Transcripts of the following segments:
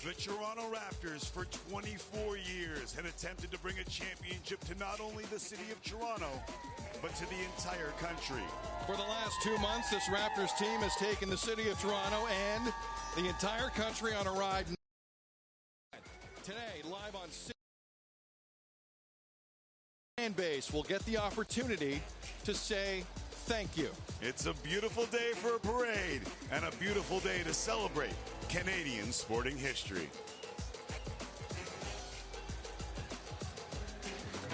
The Toronto Raptors for 24 years had attempted to bring a championship to not only the city of Toronto, but to the entire country. For the last 2 months, this Raptors team has taken the city of Toronto and the entire country on a ride. Today, live on fan base will get the opportunity to say thank you. It's a beautiful day for a parade and a beautiful day to celebrate Canadian sporting history.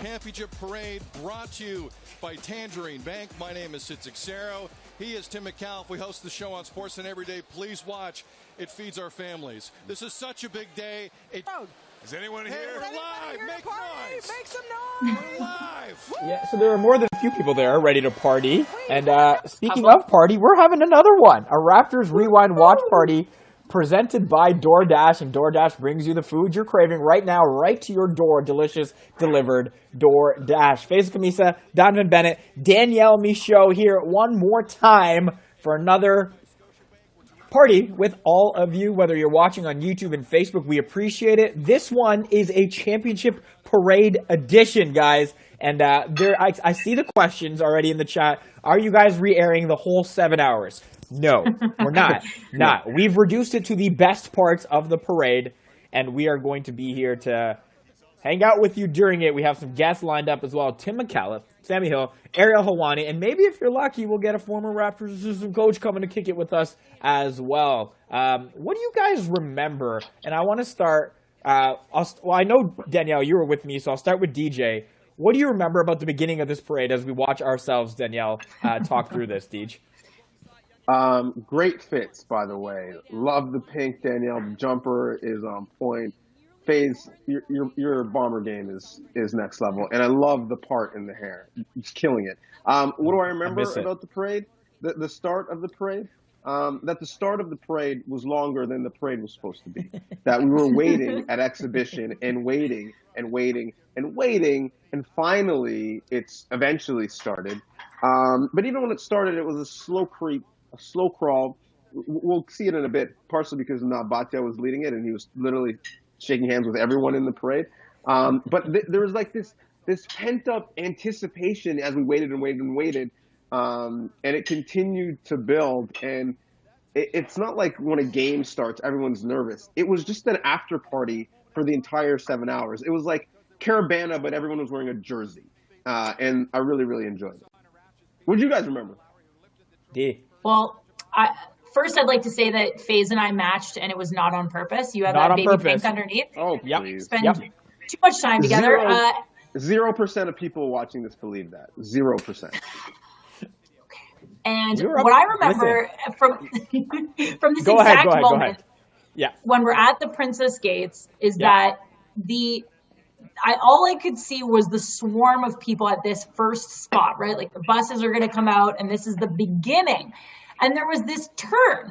Championship Parade brought to you by Tangerine Bank. My name is Sid Xero. He is Tim Micallef. We host the show on Sportsnet every day. Please watch. It feeds our families. This is such a big day. Is anyone here? We're live. Make noise. Make some noise. We're live. Yeah, so there are more than a few people there ready to party. And speaking of party, we're having another one. A Raptors Rewind watch party presented by DoorDash. And DoorDash brings you the food you're craving right now, right to your door. Delicious, delivered DoorDash. Faizal Khamisa, Donnovan Bennett, Danielle Michaud here one more time for another party with all of you, whether you're watching on YouTube and Facebook. We appreciate it. This one is a championship parade edition, guys. And I see the questions already in the chat. Are you guys re-airing the whole 7 hours? No, we're not. We've reduced it to the best parts of the parade, and we are going to be here to hang out with you during it. We have some guests lined up as well. Tim Micallef, Sammy Hill, Ariel Helwani, and maybe if you're lucky, we'll get a former Raptors assistant coach coming to kick it with us as well. What do you guys remember? And I want to start, I know, Danielle, you were with me, so I'll start with DJ. What do you remember about the beginning of this parade as we watch ourselves, Danielle, talk through this, Deej? Great fits, by the way. Love the pink, Danielle. The jumper is on point. Faze, your bomber game is next level, and I love the part in the hair. He's killing it. What do I remember about the parade? The start of the parade? That the start of the parade was longer than the parade was supposed to be. That we were waiting at exhibition and waiting and waiting and waiting, and finally it's eventually started. But even when it started, it was a slow creep, a slow crawl. We'll see it in a bit, partially because Nabatya was leading it, and he was literally shaking hands with everyone in the parade. But there was like this pent-up anticipation as we waited and waited and waited. And it continued to build. And it's not like when a game starts, everyone's nervous. It was just an after party for the entire 7 hours. It was like Caravana, but everyone was wearing a jersey. And I really, really enjoyed it. What did you guys remember? Well, first, I'd like to say that Faze and I matched, and it was not on purpose. You have that baby pink underneath. Oh, yeah. Spend too much time together. 0% of people watching this believe that. 0%. And what I remember from this moment, when we're at the Princess Gates, is that all I could see was the swarm of people at this first spot, right? Like the buses are going to come out, and this is the beginning. And there was this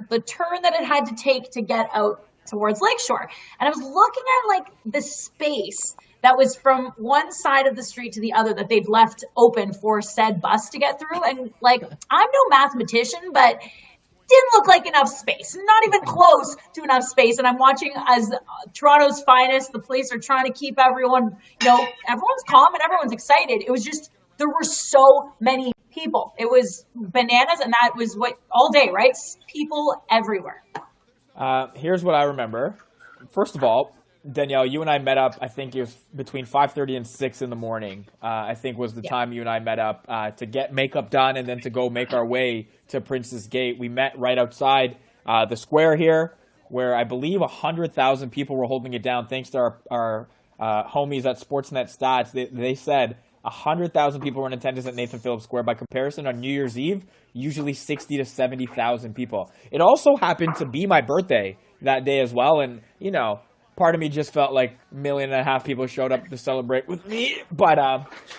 the turn that it had to take to get out towards Lakeshore. And I was looking at like the space that was from one side of the street to the other that they'd left open for said bus to get through. And like, I'm no mathematician, but didn't look like enough space, not even close to enough space. And I'm watching as Toronto's finest, the police are trying to keep everyone, everyone's calm and everyone's excited. It was just, there were so many people. It was bananas, and that was what all day, right? People everywhere. Here's what I remember. First of all, Danielle, you and I met up, I think it was between 5:30 and 6 in the morning, I think was the time you and I met up to get makeup done and then to go make our way to Princess Gate. We met right outside the square here, where I believe 100,000 people were holding it down, thanks to our homies at Sportsnet Stats. They said 100,000 people were in attendance at Nathan Phillips Square. By comparison, on New Year's Eve, usually 60 to 70,000 people. It also happened to be my birthday that day as well, and, part of me just felt like 1.5 million people showed up to celebrate with me, but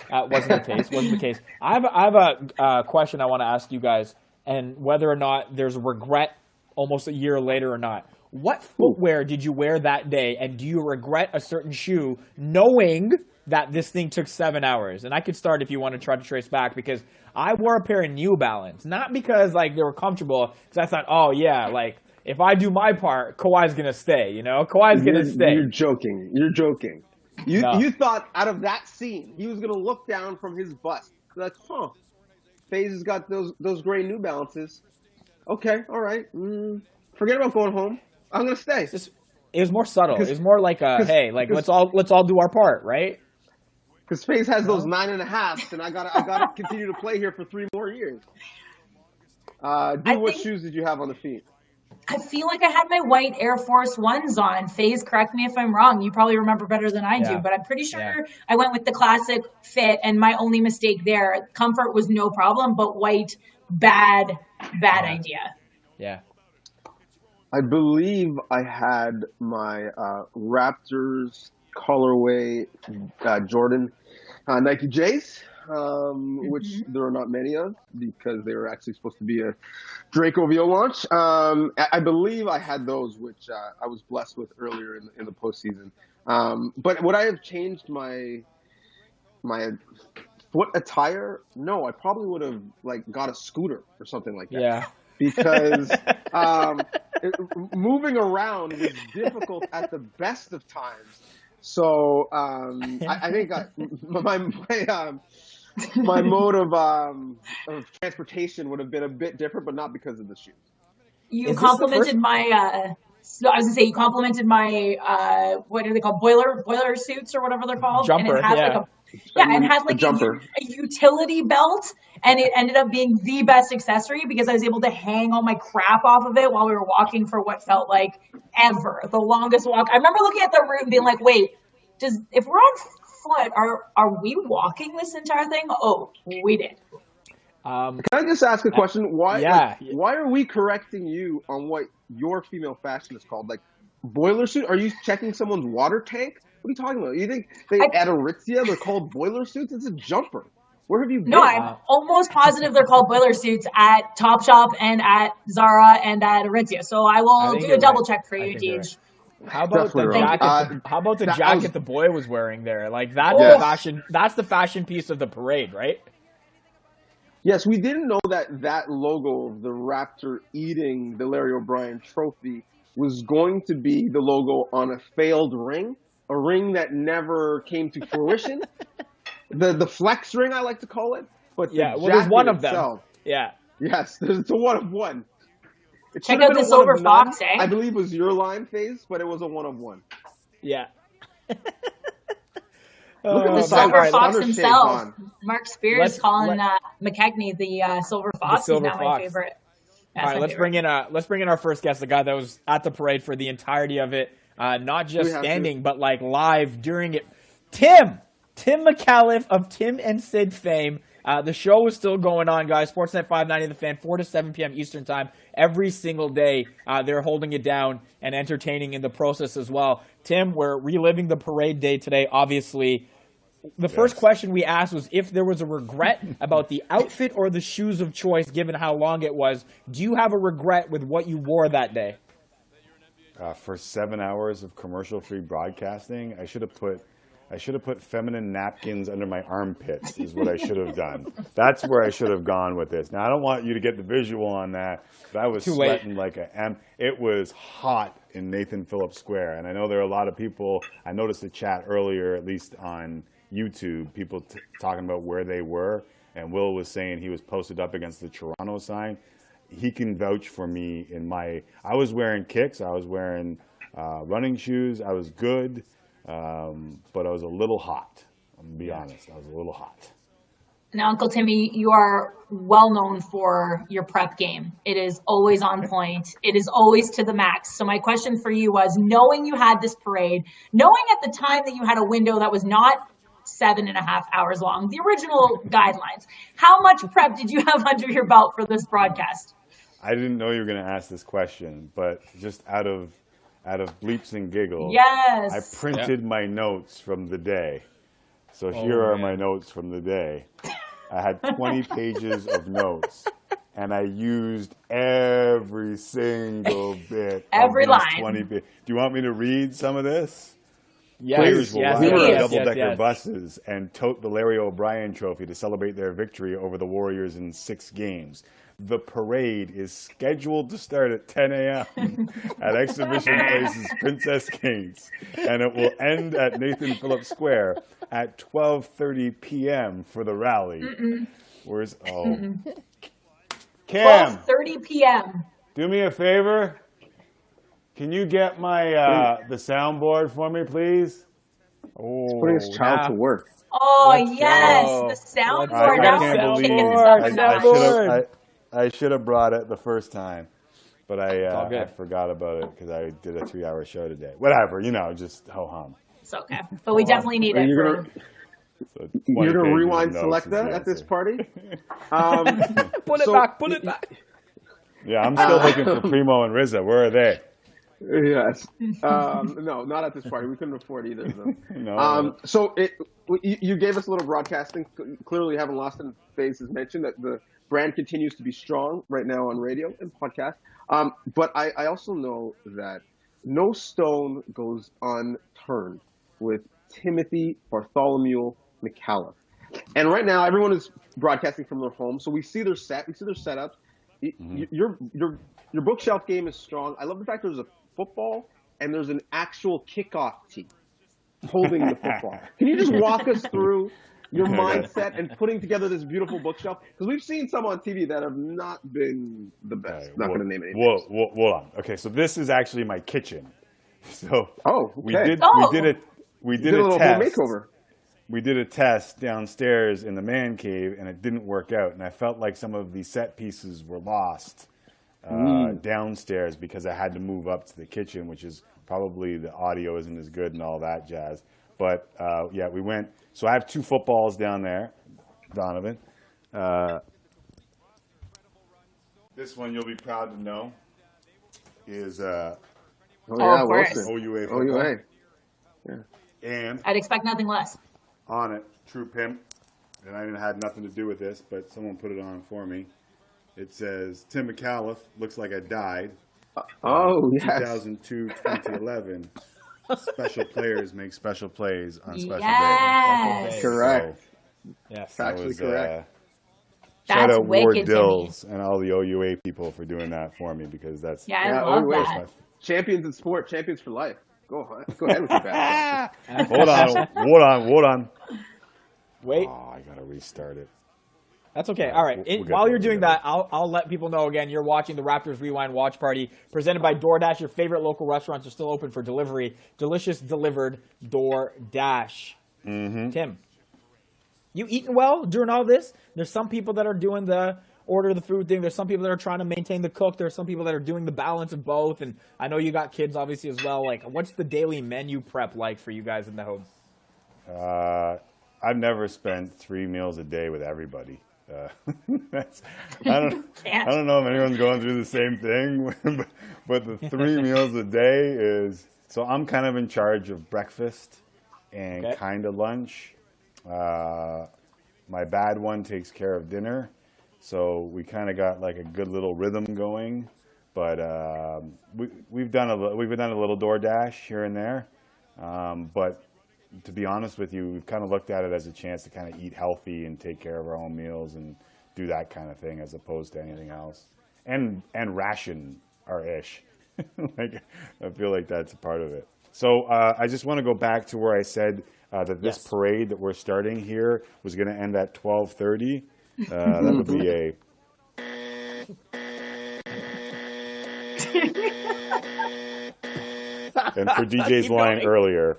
wasn't the case. I have a question I want to ask you guys, and whether or not there's regret almost a year later or not. What footwear did you wear that day, and do you regret a certain shoe knowing that this thing took 7 hours? And I could start if you want to try to trace back, because I wore a pair of New Balance, not because like they were comfortable, because I thought, if I do my part, Kawhi's gonna stay. You know, Kawhi's gonna stay. You're joking. You're joking. No. You thought out of that scene he was gonna look down from his bus like, FaZe has got those gray New Balances. Okay, all right. Forget about going home. I'm gonna stay. It was more subtle. It was more like hey, like let's all do our part, right? Because FaZe has those 9.5s, and I gotta continue to play here for 3 more years. What shoes did you have on the feet? I feel like I had my white Air Force Ones on. FaZe, correct me if I'm wrong. You probably remember better than I do, but I'm pretty sure I went with the classic fit, and my only mistake there, comfort was no problem, but white, bad idea. Yeah. I believe I had my Raptors colorway Jordan Nike J's, which there are not many of because they were actually supposed to be a Drake OVO launch. I believe I had those, which I was blessed with earlier in the postseason. But would I have changed my foot attire? No, I probably would have got a scooter or something like that. Yeah. Because moving around was difficult at the best of times. So I think my mode of transportation would have been a bit different, but not because of the shoes. You complimented my. So I was gonna say you complimented my what are they called, boiler suits or whatever they're called, jumper, and it had a utility belt, and it ended up being the best accessory because I was able to hang all my crap off of it while we were walking for what felt like ever, the longest walk. I remember looking at the route and being like, wait, if we're on foot, are we walking this entire thing? Oh, we did. Can I just ask a question? Why are we correcting you on what your female fashion is called? Like boiler suit? Are you checking someone's water tank? What are you talking about? You think at Aritzia they're called boiler suits? It's a jumper. Where have you been? No, I'm almost positive they're called boiler suits at Topshop and at Zara and at Aritzia. So I will do a double check for you, Deej. Right. How about the jacket? How about the jacket the boy was wearing there? Like that's the fashion. That's the fashion piece of the parade, right? Yes, we didn't know that logo of the Raptor eating the Larry O'Brien trophy was going to be the logo on a failed ring, a ring that never came to fruition. the flex ring, I like to call it. But there's one of them. Yeah. Yes, there's a one of one. Check out the Silver Fox, eh? I believe it was your line, FaZe, but it was a one of one. Yeah. Look at the Silver Fox himself. Mark Spears calling McKechnie the Silver Fox. He's now my favorite. All right, let's bring in our first guest, the guy that was at the parade for the entirety of it, not just standing, but like live during it. Tim Micallef of Tim and Sid fame. The show is still going on, guys. Sportsnet 590 The Fan, 4 to 7 p.m. Eastern Time. Every single day, they're holding it down and entertaining in the process as well. Tim, we're reliving the parade day today, obviously. The first question we asked was if there was a regret about the outfit or the shoes of choice, given how long it was. Do you have a regret with what you wore that day? For 7 hours of commercial-free broadcasting, I should have put feminine napkins under my armpits is what I should have done. That's where I should have gone with this. Now, I don't want you to get the visual on that, but I was sweating like it was hot in Nathan Phillips Square. And I know there are a lot of people, I noticed the chat earlier, at least on YouTube, people talking about where they were. And Will was saying he was posted up against the Toronto sign. He can vouch for me I was wearing kicks, I was wearing running shoes, I was good. But I was a little hot. I'm going to be honest. I was a little hot. Now, Uncle Timmy, you are well known for your prep game. It is always on point. It is always to the max. So my question for you was, knowing you had this parade, knowing at the time that you had a window that was not 7.5 hours long, the original guidelines, how much prep did you have under your belt for this broadcast? I didn't know you were going to ask this question, but just out of bleeps and giggles, yes, I printed my notes from the day. So here are my notes from the day. I had 20 pages of notes, and I used every single bit. Every of these line. 20 do you want me to read some of this? Players will ride yes, double-decker yes. buses and tote the Larry O'Brien Trophy to celebrate their victory over the Warriors in 6 games. The parade is scheduled to start at 10 a.m. at Exhibition Place's Princess Gates, and it will end at Nathan Phillips Square at 12:30 p.m. for the rally. Where's Cam? 12:30 p.m. Do me a favor. Can you get my the soundboard for me, please? He's putting his child to work. Oh, Let's yes, go. the soundboard. I Now can't we're believe kicking Soundboard. I should have brought it the first time, but all good. I forgot about it because I did a 3-hour show today. Whatever, just ho-hum. It's okay, but we definitely need it. You're So going 20 to pages of rewind notes Selecta is the at this answer. party? Pull it back. Yeah, I'm still looking for Primo and RZA. Where are they? Yes. No, not at this party. We couldn't afford either of them. No. So you gave us a little broadcasting. Clearly, you haven't lost in phase has mentioned that the brand continues to be strong right now on radio and podcast. But I also know that no stone goes unturned with Timothy Bartholomew Micallef. And right now, everyone is broadcasting from their home. So we see their setups. Your bookshelf game is strong. I love the fact there's a football and there's an actual kickoff tee holding the football. Can you just walk us through your mindset and putting together this beautiful bookshelf? Because we've seen some on TV that have not been the best. Not going to name any names. Hold on. Okay, so this is actually my kitchen. So we did a little test. home makeover. We did a test downstairs in the man cave, and it didn't work out. And I felt like some of the set pieces were lost downstairs because I had to move up to the kitchen, which is probably the audio isn't as good and all that jazz. But yeah, we went. So I have 2 footballs down there, Donovan. This one you'll be proud to know is Wilson. OUA football. OUA. And I'd expect nothing less. on it, True Pimp, and I didn't have nothing to do with this, but someone put it on for me. It says, Tim Micallef, looks like I died. Oh, yes. 2002-2011. Special players make special plays on special Yes. days. Correct. Yes. That Factually was, correct. shout That's out Ward wicked, Dills and all the OUA people for doing that for me because that's Yeah, I love OUA. that. Champions in sport, champions for life. Go ahead with your bad. Hold on. Wait. Oh, I gotta restart it. That's okay. All right. We'll get While there, you're doing we'll that, get I'll let people know again. You're watching the Raptors Rewind Watch Party presented by DoorDash. Your favorite local restaurants are still open for delivery. Delicious delivered DoorDash. Tim, you eating well during all this? There's some people that are doing the order the food thing. There's some people that are trying to maintain the cook. There's some people that are doing the balance of both. And I know you got kids obviously as well. Like, what's the daily menu prep like for you guys in the home? I've never spent 3 meals a day with everybody. I don't know if anyone's going through the same thing, but the 3 meals a day is, so I'm kind of in charge of breakfast and kind of lunch. My bad one takes care of dinner. So we kind of got like a good little rhythm going, but we've done a little DoorDash here and there. But to be honest with you, we've kind of looked at it as a chance to kind of eat healthy and take care of our own meals and do that kind of thing as opposed to anything else. And ration our ish. Like, I feel like that's a part of it. So I just want to go back to where I said that this parade that we're starting here was going to end at 12:30. That would be a... And for DJ's line earlier...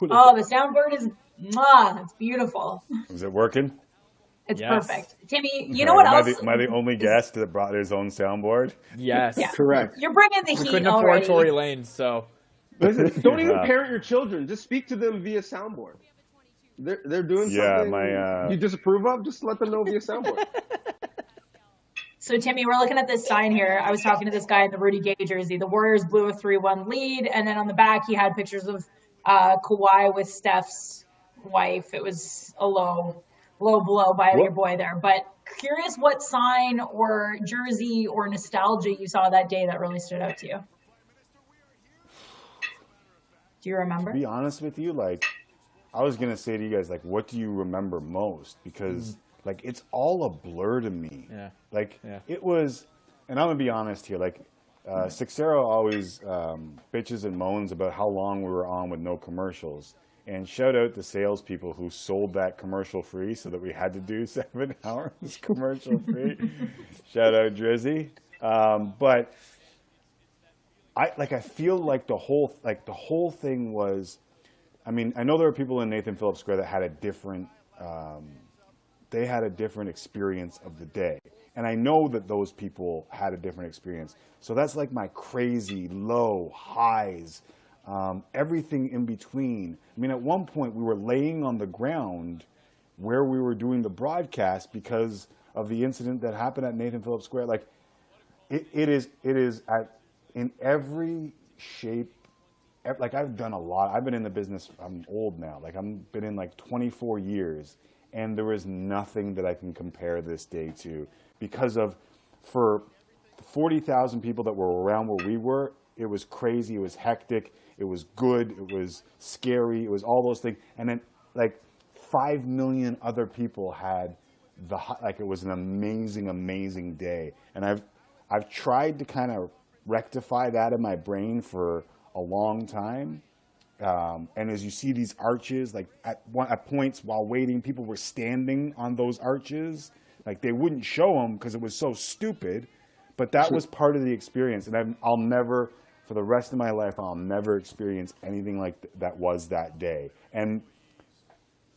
Oh, the soundboard is, it's beautiful. Is it working? It's Yes. perfect. Timmy, you know what else? Am I the only guest that brought his own soundboard? Yes. Yeah. Correct. You're bringing the We heat couldn't afford already. Tory Lanez, so. Listen, don't even parent your children. Just speak to them via soundboard. They're doing something you disapprove of. Just let them know via soundboard. So, Timmy, we're looking at this sign here. I was talking to this guy in the Rudy Gay jersey. The Warriors blew a 3-1 lead, and then on the back he had pictures of Kawhi with Steph's wife. It was a low blow by your boy there. But curious what sign or jersey or nostalgia you saw that day that really stood out to you. Do you remember? To be honest with you, like, I was going to say to you guys, like, what do you remember most? Because, like, it's all a blur to me. Yeah. Like, it was, and I'm going to be honest here, like, Sixero always bitches and moans about how long we were on with no commercials. And shout out to salespeople who sold that commercial free so that we had to do 7 hours commercial free. Shout out Drizzy. But I feel like the whole thing was, I mean, I know there were people in Nathan Phillips Square that had a different experience of the day. And I know that those people had a different experience. So that's like my crazy low highs, everything in between. I mean, at one point we were laying on the ground where we were doing the broadcast because of the incident that happened at Nathan Phillips Square. Like, it is in every shape. Like, I've done a lot. I've been in the business. I'm old now. Like, I've been in like 24 years, and there is nothing that I can compare this day to because of, for 40,000 people that were around where we were, it was crazy. It was hectic. It was good. It was scary. It was all those things. And then like 5 million other people had it was an amazing, amazing day. And I've tried to kind of rectify that in my brain for a long time. And as you see these arches, like at points while waiting, people were standing on those arches. Like, they wouldn't show them because it was so stupid. But that was part of the experience. And I'll never, for the rest of my life, I'll never experience anything like that was that day. And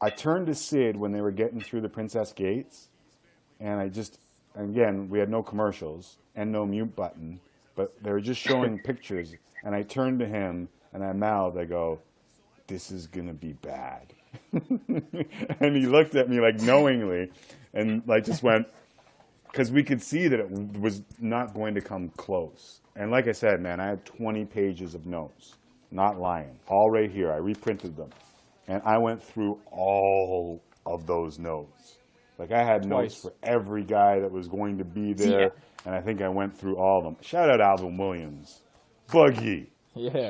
I turned to Sid when they were getting through the Princess Gates. And again, we had no commercials and no mute button. But they were just showing pictures. And I turned to him and I mouthed, I go, this is going to be bad. And he looked at me like knowingly and like just went, because we could see that it was not going to come close. And like I said, man, I had 20 pages of notes, not lying, all right here. I reprinted them. And I went through all of those notes. Like, I had notes for every guy that was going to be there. Yeah. And I think I went through all of them. Shout out Alvin Williams. Buggy. Yeah.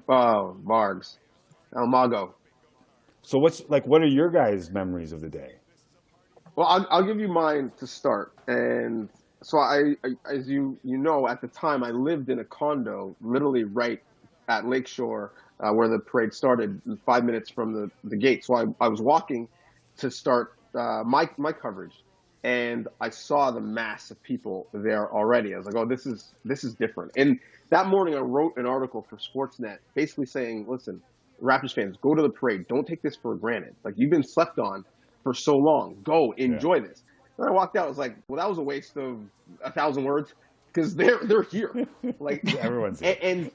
Oh, Margs. El Mago. So what are your guys' memories of the day? Well, I'll give you mine to start. And so as you know, at the time I lived in a condo literally right at Lakeshore where the parade started, 5 minutes from the gate. So I was walking to start my coverage, and I saw the mass of people there already. I was like, oh, this is different. And that morning I wrote an article for Sportsnet basically saying, listen, Raptors fans, go to the parade. Don't take this for granted. Like, you've been slept on for so long. Go enjoy this. And I walked out. I was like, well, that was a waste of 1,000 words because they're here. Like, everyone's here. And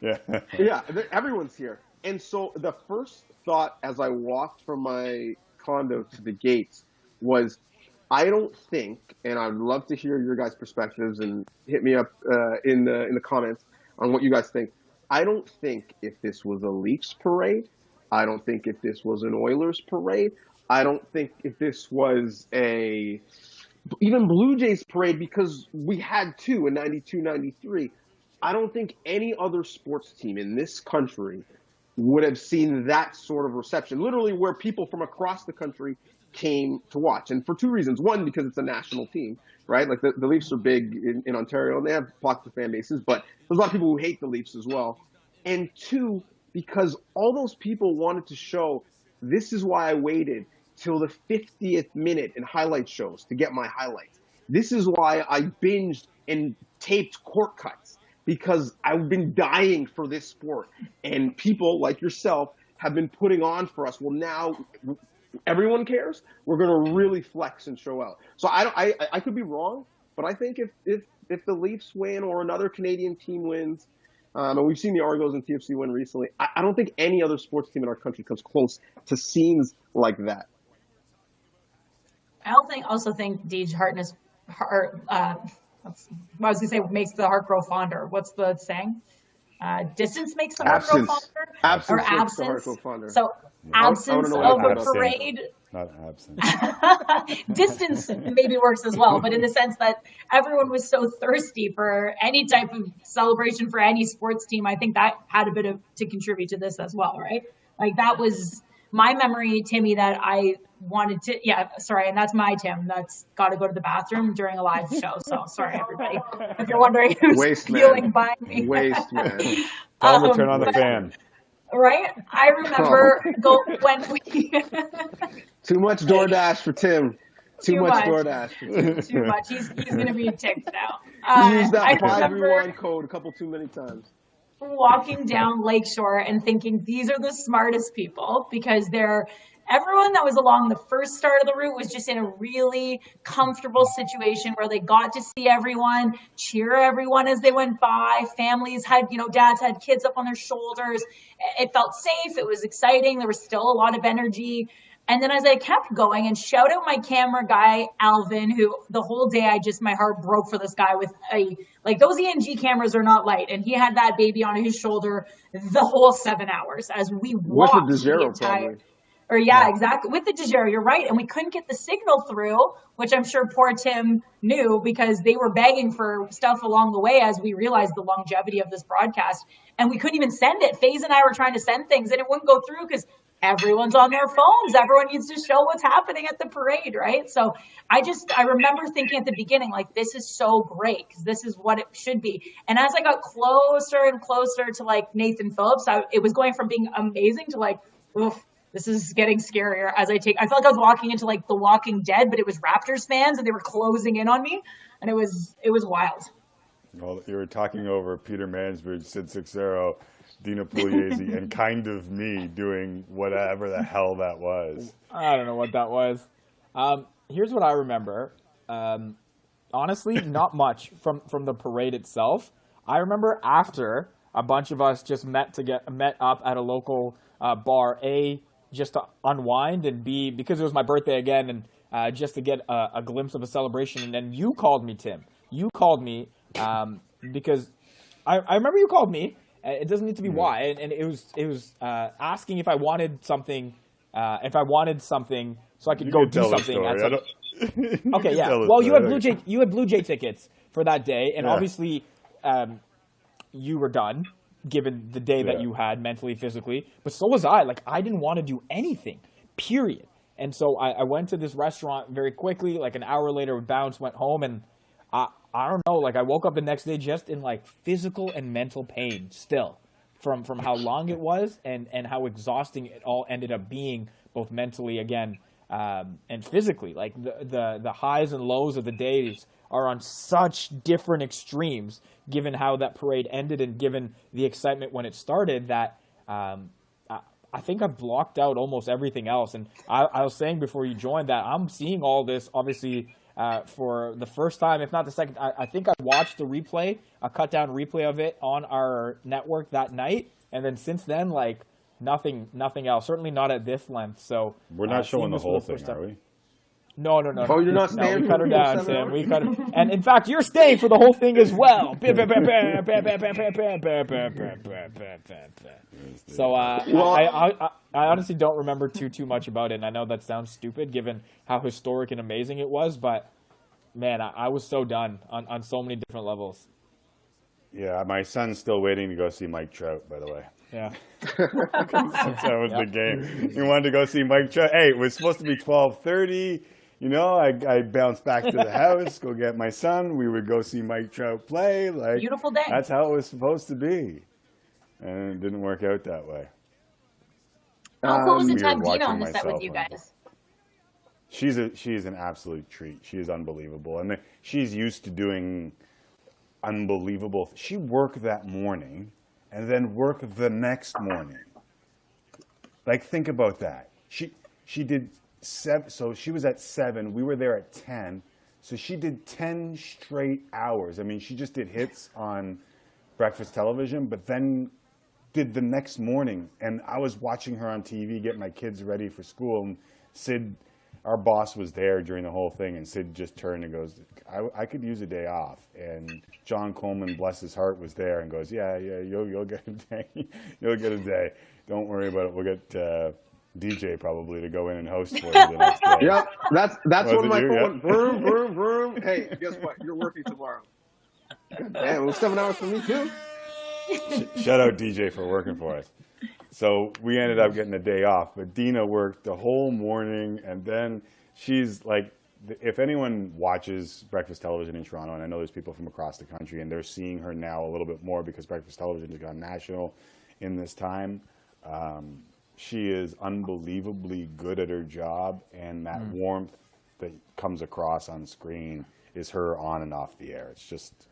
everyone's here. And so the first thought as I walked from my condo to the gates was, I don't think, and I'd love to hear your guys' perspectives and hit me up in the comments on what you guys think. I don't think if this was a Leafs parade, I don't think if this was an Oilers parade, I don't think if this was even Blue Jays parade, because we had two in 92, 93. I don't think any other sports team in this country would have seen that sort of reception, literally where people from across the country came to watch. And for two reasons. One, because it's a national team, right? Like the Leafs are big in Ontario and they have popular fan bases, but there's a lot of people who hate the Leafs as well. And two, because all those people wanted to show, this is why I waited till the 50th minute in highlight shows to get my highlights. This is why I binged and taped court cuts, because I've been dying for this sport. And people like yourself have been putting on for us. Well, now everyone cares. We're going to really flex and show out. So I could be wrong, but I think if the Leafs win or another Canadian team wins, and we've seen the Argos and TFC win recently, I don't think any other sports team in our country comes close to scenes like that. I also think Deej Hartness, I was going to say, makes the heart grow fonder. What's the saying? Distance makes the heart grow fonder? Absence or makes absence. the heart grow fonder. So absence of a parade not absent. Distance maybe works as well, but in the sense that everyone was so thirsty for any type of celebration for any sports team, I think that had a bit to contribute to this as well, right? Like that was my memory, Timmy, that I wanted to, and that's my Tim. That's got to go to the bathroom during a live show. So sorry, everybody. If you're wondering who's feeling by me. Waste, man. Tell him to turn on the fan. Right? I remember when we... Too much DoorDash for Tim. Too much DoorDash for Tim. Too much. He's going to be ticked now. He used that 5 rewind code too many times. Walking down Lakeshore and thinking these are the smartest people because everyone that was along the first start of the route was just in a really comfortable situation where they got to see everyone, cheer everyone as they went by. Families had, dads had kids up on their shoulders. It felt safe. It was exciting. There was still a lot of energy. And then as I kept going, and shout out my camera guy, Alvin, who the whole day my heart broke for this guy with those ENG cameras are not light. And he had that baby on his shoulder the whole 7 hours as we walked. With the DeGero, probably. Exactly. With the DeGero, you're right. And we couldn't get the signal through, which I'm sure poor Tim knew because they were begging for stuff along the way as we realized the longevity of this broadcast. And we couldn't even send it. Faze and I were trying to send things and it wouldn't go through because everyone's on their phones. Everyone needs to show what's happening at the parade, right? So I remember thinking at the beginning, like, this is so great because this is what it should be. And as I got closer and closer to like Nathan Phillips, it was going from being amazing to like, oof, this is getting scarier as I felt like I was walking into like The Walking Dead, but it was Raptors fans and they were closing in on me. And it was wild. Well, you were talking over Peter Mansbridge, Sid Sixero, Dina Pugliese, and kind of me doing whatever the hell that was. I don't know what that was. Here's what I remember. Honestly, not much from the parade itself. I remember after a bunch of us just met up at a local bar, A, just to unwind, and B, because it was my birthday again, and just to get a glimpse of a celebration. And then you called me, Tim. You called me because I remember you called me. It doesn't need to be why, and it was asking if I wanted something, so I could go do something. Okay, yeah. Well, you had Blue Jay tickets for that day, and obviously, you were done, given the day that you had mentally, physically. But so was I. Like, I didn't want to do anything, period. And so I went to this restaurant very quickly. Like an hour later, we bounced, went home, and I don't know, like I woke up the next day just in like physical and mental pain still from how long it was and how exhausting it all ended up being, both mentally again and physically. Like the highs and lows of the days are on such different extremes given how that parade ended and given the excitement when it started that I think I've blocked out almost everything else. And I was saying before you joined that I'm seeing all this obviously for the first time, if not the second. I think I watched the replay, a cut down replay of it on our network that night, and then since then, like nothing else. Certainly not at this length. So we're not showing the whole thing, are we? No. Oh, you're not staying. No, we cut her down, Sam. We cut her, and in fact, you're staying for the whole thing as well. So I honestly don't remember too much about it, and I know that sounds stupid given how historic and amazing it was, but man, I was so done on so many different levels. Yeah, my son's still waiting to go see Mike Trout, by the way. Yeah. That was the game. He wanted to go see Mike Trout. Hey, it was supposed to be 12:30. You know, I bounced back to the house, go get my son. We would go see Mike Trout play. Like, beautiful day. That's how it was supposed to be. And it didn't work out that way. How cool was it to have Dina on the set with you guys? She's an absolute treat. She is unbelievable. And she's used to doing unbelievable. She worked that morning and then worked the next morning. Like, think about that. She did 7, so she was at 7. We were there at 10. So she did 10 straight hours. I mean, she just did hits on breakfast television, but then did the next morning. And I was watching her on TV, get my kids ready for school. And Sid, our boss, was there during the whole thing. And Sid just turned and goes, I could use a day off. And John Coleman, bless his heart, was there and goes, yeah, you'll get a day. You'll get a day. Don't worry about it. DJ probably to go in and host for you the next day. Yep, that's Was one of it my you? phone. Yeah. Vroom, vroom, vroom. Hey, guess what? You're working tomorrow. Damn, it was 7 hours for me too. Shout out DJ for working for us. So we ended up getting a day off, but Dina worked the whole morning, and then she's like, if anyone watches breakfast television in Toronto, and I know there's people from across the country, and they're seeing her now a little bit more because breakfast television has gone national in this time. She is unbelievably good at her job, and that warmth that comes across on screen is her on and off the air. It's just,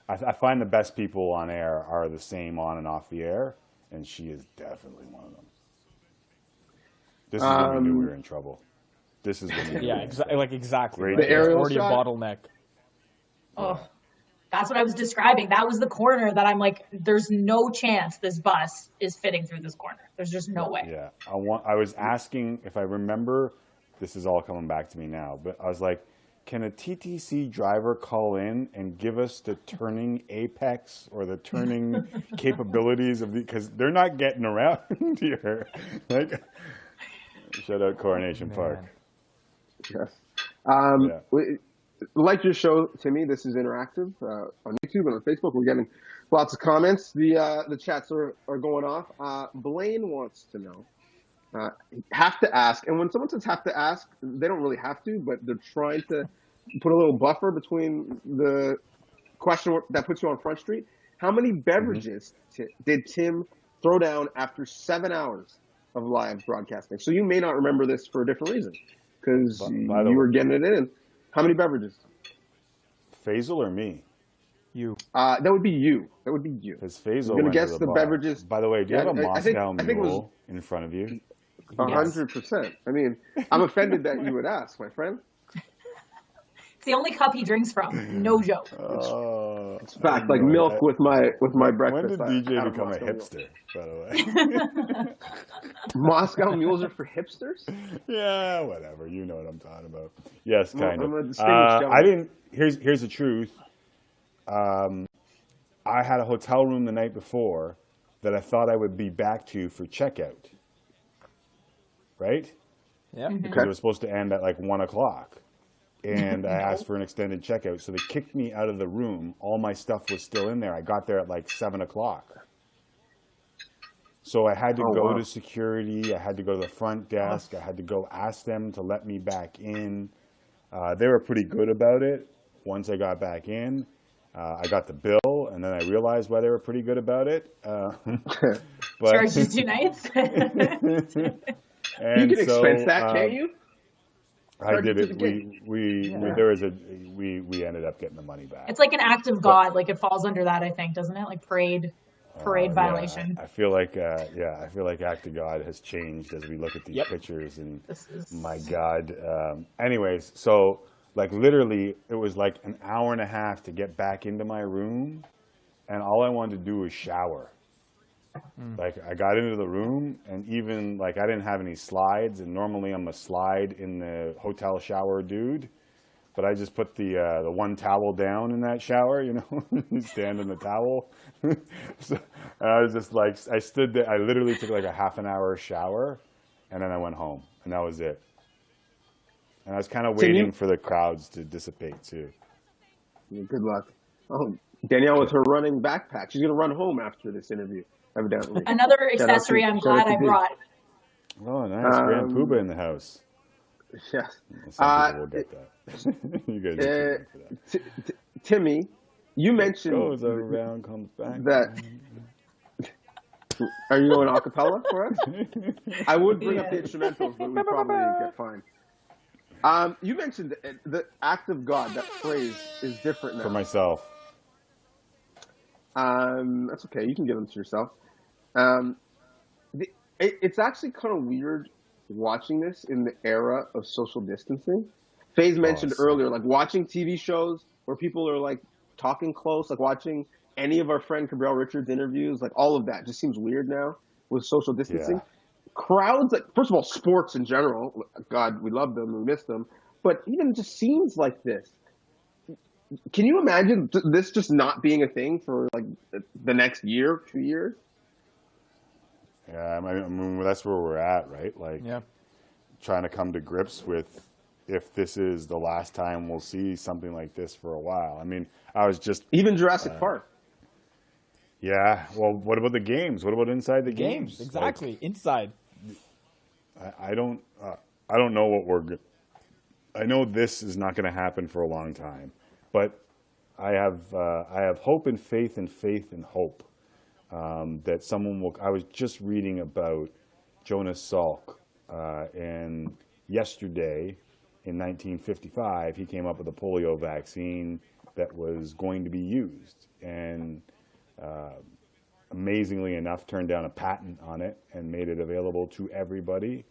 I find the best people on air are the same on and off the air, and she is definitely one of them. This is when we knew we were in trouble. This is when we knew exactly. Great Right? The aerial Already shot. a bottleneck. Oh, that's what I was describing. That was the corner that I'm like, there's no chance this bus is fitting through this corner. There's just no way. Yeah, I was asking if I remember. This is all coming back to me now, but I was like, can a TTC driver call in and give us the turning apex or the turning capabilities of because they're not getting around here. Like, shout out Coronation Park. Yes. Yeah. Like your show, Timmy. This is interactive on YouTube and on Facebook. We're getting lots of comments. The chats are going off. Blaine wants to know. Have to ask, and when someone says have to ask, they don't really have to, but they're trying to put a little buffer between the question that puts you on Front Street. How many beverages did Tim throw down after 7 hours of live broadcasting? So you may not remember this for a different reason because you were getting it in. How many beverages? Faizal or me? You. That would be you. That would be you. Because Faizal I'm gonna went guess to the bar. beverages. By the way, do you have a Moscow I think it was Mule in front of you? 100%. I mean, I'm offended that you would ask, my friend. It's the only cup he drinks from. No joke. It's fact, like milk with my When breakfast. did DJ out of become a Moscow Mule. hipster, by the way? Moscow mules are for hipsters? Yeah, whatever. You know what I'm talking about. Yes, kind I'm a of. distinguished I didn't. Here's the truth. I had a hotel room the night before that I thought I would be back to for checkout. Right? Yeah. Because it was supposed to end at like 1 o'clock. And I asked for an extended checkout. So they kicked me out of the room. All my stuff was still in there. I got there at like 7 o'clock. So I had to go to security. I had to go to the front desk. I had to go ask them to let me back in. They were pretty good about it. Once I got back in, I got the bill, and then I realized why they were pretty good about it. But Charge you 2 nights. and You can expense that, can't you? I did it. We ended up getting the money back. It's like an act of God. Like it falls under that, I think, doesn't it? Like parade violation. I feel like Act of God has changed as we look at these pictures, and my God. Anyways, so like literally, it was like an hour and a half to get back into my room, and all I wanted to do was shower. Like I got into the room, and even like I didn't have any slides, and normally I'm a slide in the hotel shower dude. But I just put the one towel down in that shower, you know, stand in the towel. So, and I was just like, I stood there. I literally took like a half an hour shower, and then I went home, and that was it. And I was kind of waiting for the crowds to dissipate too. Good luck. Oh, Danielle with her running backpack. She's gonna run home after this interview, evidently. Another accessory I'm glad I brought. Oh, nice, Grand Poobah in the house. Yes. Some people will get that. You guys are for that. Timmy, you mentioned Goes around, comes back. that. Are you going a cappella for us? I would bring up the instrumentals, but we probably get fined. You mentioned the act of God. That phrase is different now. For myself. That's okay. You can give them to yourself. It's actually kind of weird watching this in the era of social distancing. Faze mentioned earlier, like watching TV shows where people are like talking close, like watching any of our friend Cabral Richards interviews, like all of that just seems weird now with social distancing. Yeah. Crowds, like first of all, sports in general, God, we love them, we miss them, but even just scenes like this. Can you imagine this just not being a thing for like the next year, 2 years? Yeah, I mean that's where we're at, right? Like, Yeah. trying to come to grips with if this is the last time we'll see something like this for a while. I mean, I was just Even Jurassic Park. yeah. Well, what about the games? What about inside the games? Exactly. Like, Inside. I don't know what I know this is not going to happen for a long time, but I have hope and faith and hope that someone will. I was just reading about Jonas Salk, and yesterday in 1955 he came up with a polio vaccine that was going to be used, and amazingly enough, turned down a patent on it and made it available to everybody,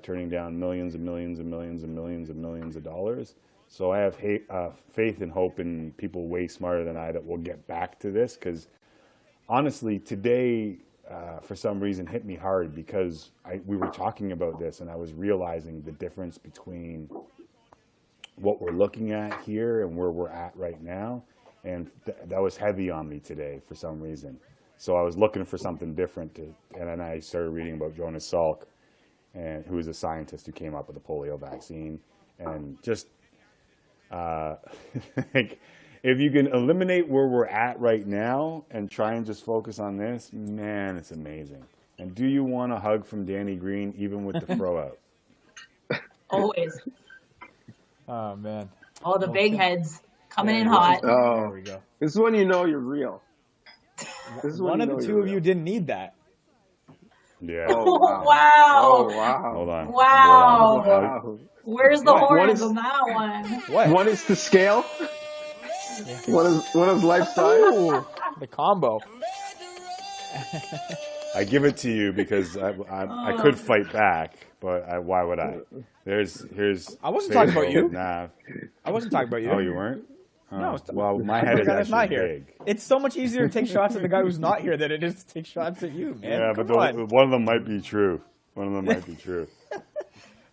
turning down millions and millions and millions and millions and millions of dollars. So I have faith and hope in people way smarter than I that will get back to this, because honestly, today, for some reason, hit me hard because we were talking about this and I was realizing the difference between what we're looking at here and where we're at right now. And that was heavy on me today for some reason. So I was looking for something different, and then I started reading about Jonas Salk, and who is a scientist who came up with the polio vaccine. And just like, if you can eliminate where we're at right now and try and just focus on this, man, it's amazing. And do you want a hug from Danny Green, even with the throw out? Always. Oh, man. All the big heads coming in hot. Oh, There we go. this is when you know you're real. This is when One you of know the you're two of real. you didn't need that. Yeah. Oh, wow. Wow. Oh, wow. Hold on. Wow. Hold on. Wow. Where's the What? One horns is- on that one? What? One is to scale. One is life size. Ooh, the combo. I give it to you because I could fight back, but why would I? Here's. I wasn't talking about you. Nah. I wasn't talking about you. Oh, you weren't? No, Oh, well, my head is the guy that's not actually here. big. It's so much easier to take shots at the guy who's not here than it is to take shots at you, man. Yeah, Come but on. one of them might be true. One of them might be true.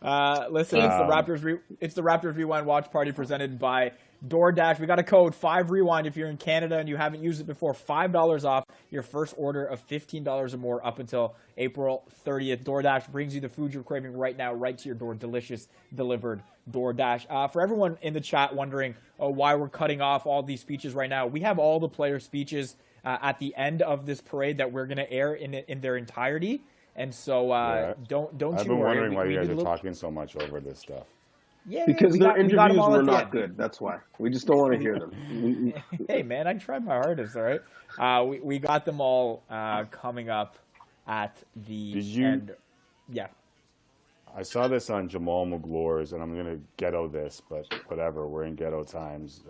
Listen, it's the Raptors Rewind Watch Party presented by DoorDash. We got a code 5REWIND if you're in Canada and you haven't used it before. $5 off your first order of $15 or more up until April 30th. DoorDash brings you the food you're craving right now, right to your door. Delicious delivered DoorDash. For everyone in the chat wondering why we're cutting off all these speeches right now, we have all the player speeches at the end of this parade that we're going to air in their entirety. And so don't I've you been worry. wondering why you guys did are a little- talking so we talking so much over this stuff. Yeah, Because we their got them interviews all were at the not end. good. That's why. We just don't want to hear them. Hey, man, I tried my hardest, all right? We got them all coming up at the Did you- end. Yeah. I saw this on Jamal McGlore's, and I'm going to ghetto this, but whatever. We're in ghetto times.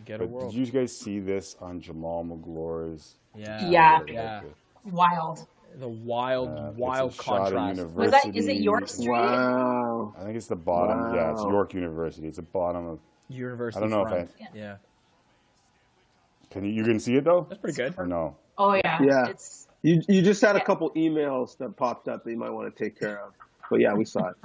Ghetto but world. Did you guys see this on Jamal McGlore's? Yeah. Yeah. Wild. The wild it's a shot at contrast. Was that? Is it York Street? Wow. I think it's the bottom. Yeah, it's Wow. York University. It's the bottom of. University I don't know front. if Yeah. you can see it though? That's pretty good. Or no? Oh yeah. Yeah. It's You just had a couple emails that popped up that you might want to take care of. But yeah, we saw it.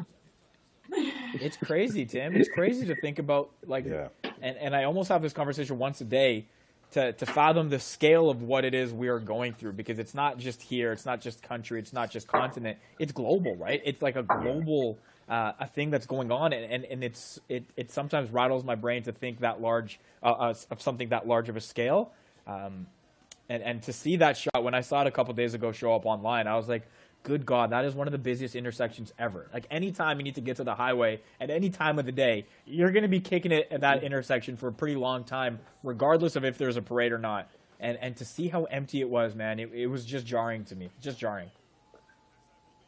It's crazy, Tim. It's crazy to think about, like, Yeah. and I almost have this conversation once a day to fathom the scale of what it is we are going through, because it's not just here, it's not just country, it's not just continent, it's global, right? It's like a global a thing that's going on, and it sometimes rattles my brain to think that large of something that large of a scale, and to see that shot when I saw it a couple days ago show up online, I was like, good God, that is one of the busiest intersections ever. Like, anytime you need to get to the highway at any time of the day, you're going to be kicking it at that intersection for a pretty long time, regardless of if there's a parade or not. And to see how empty it was, man, it was just jarring to me. Just jarring.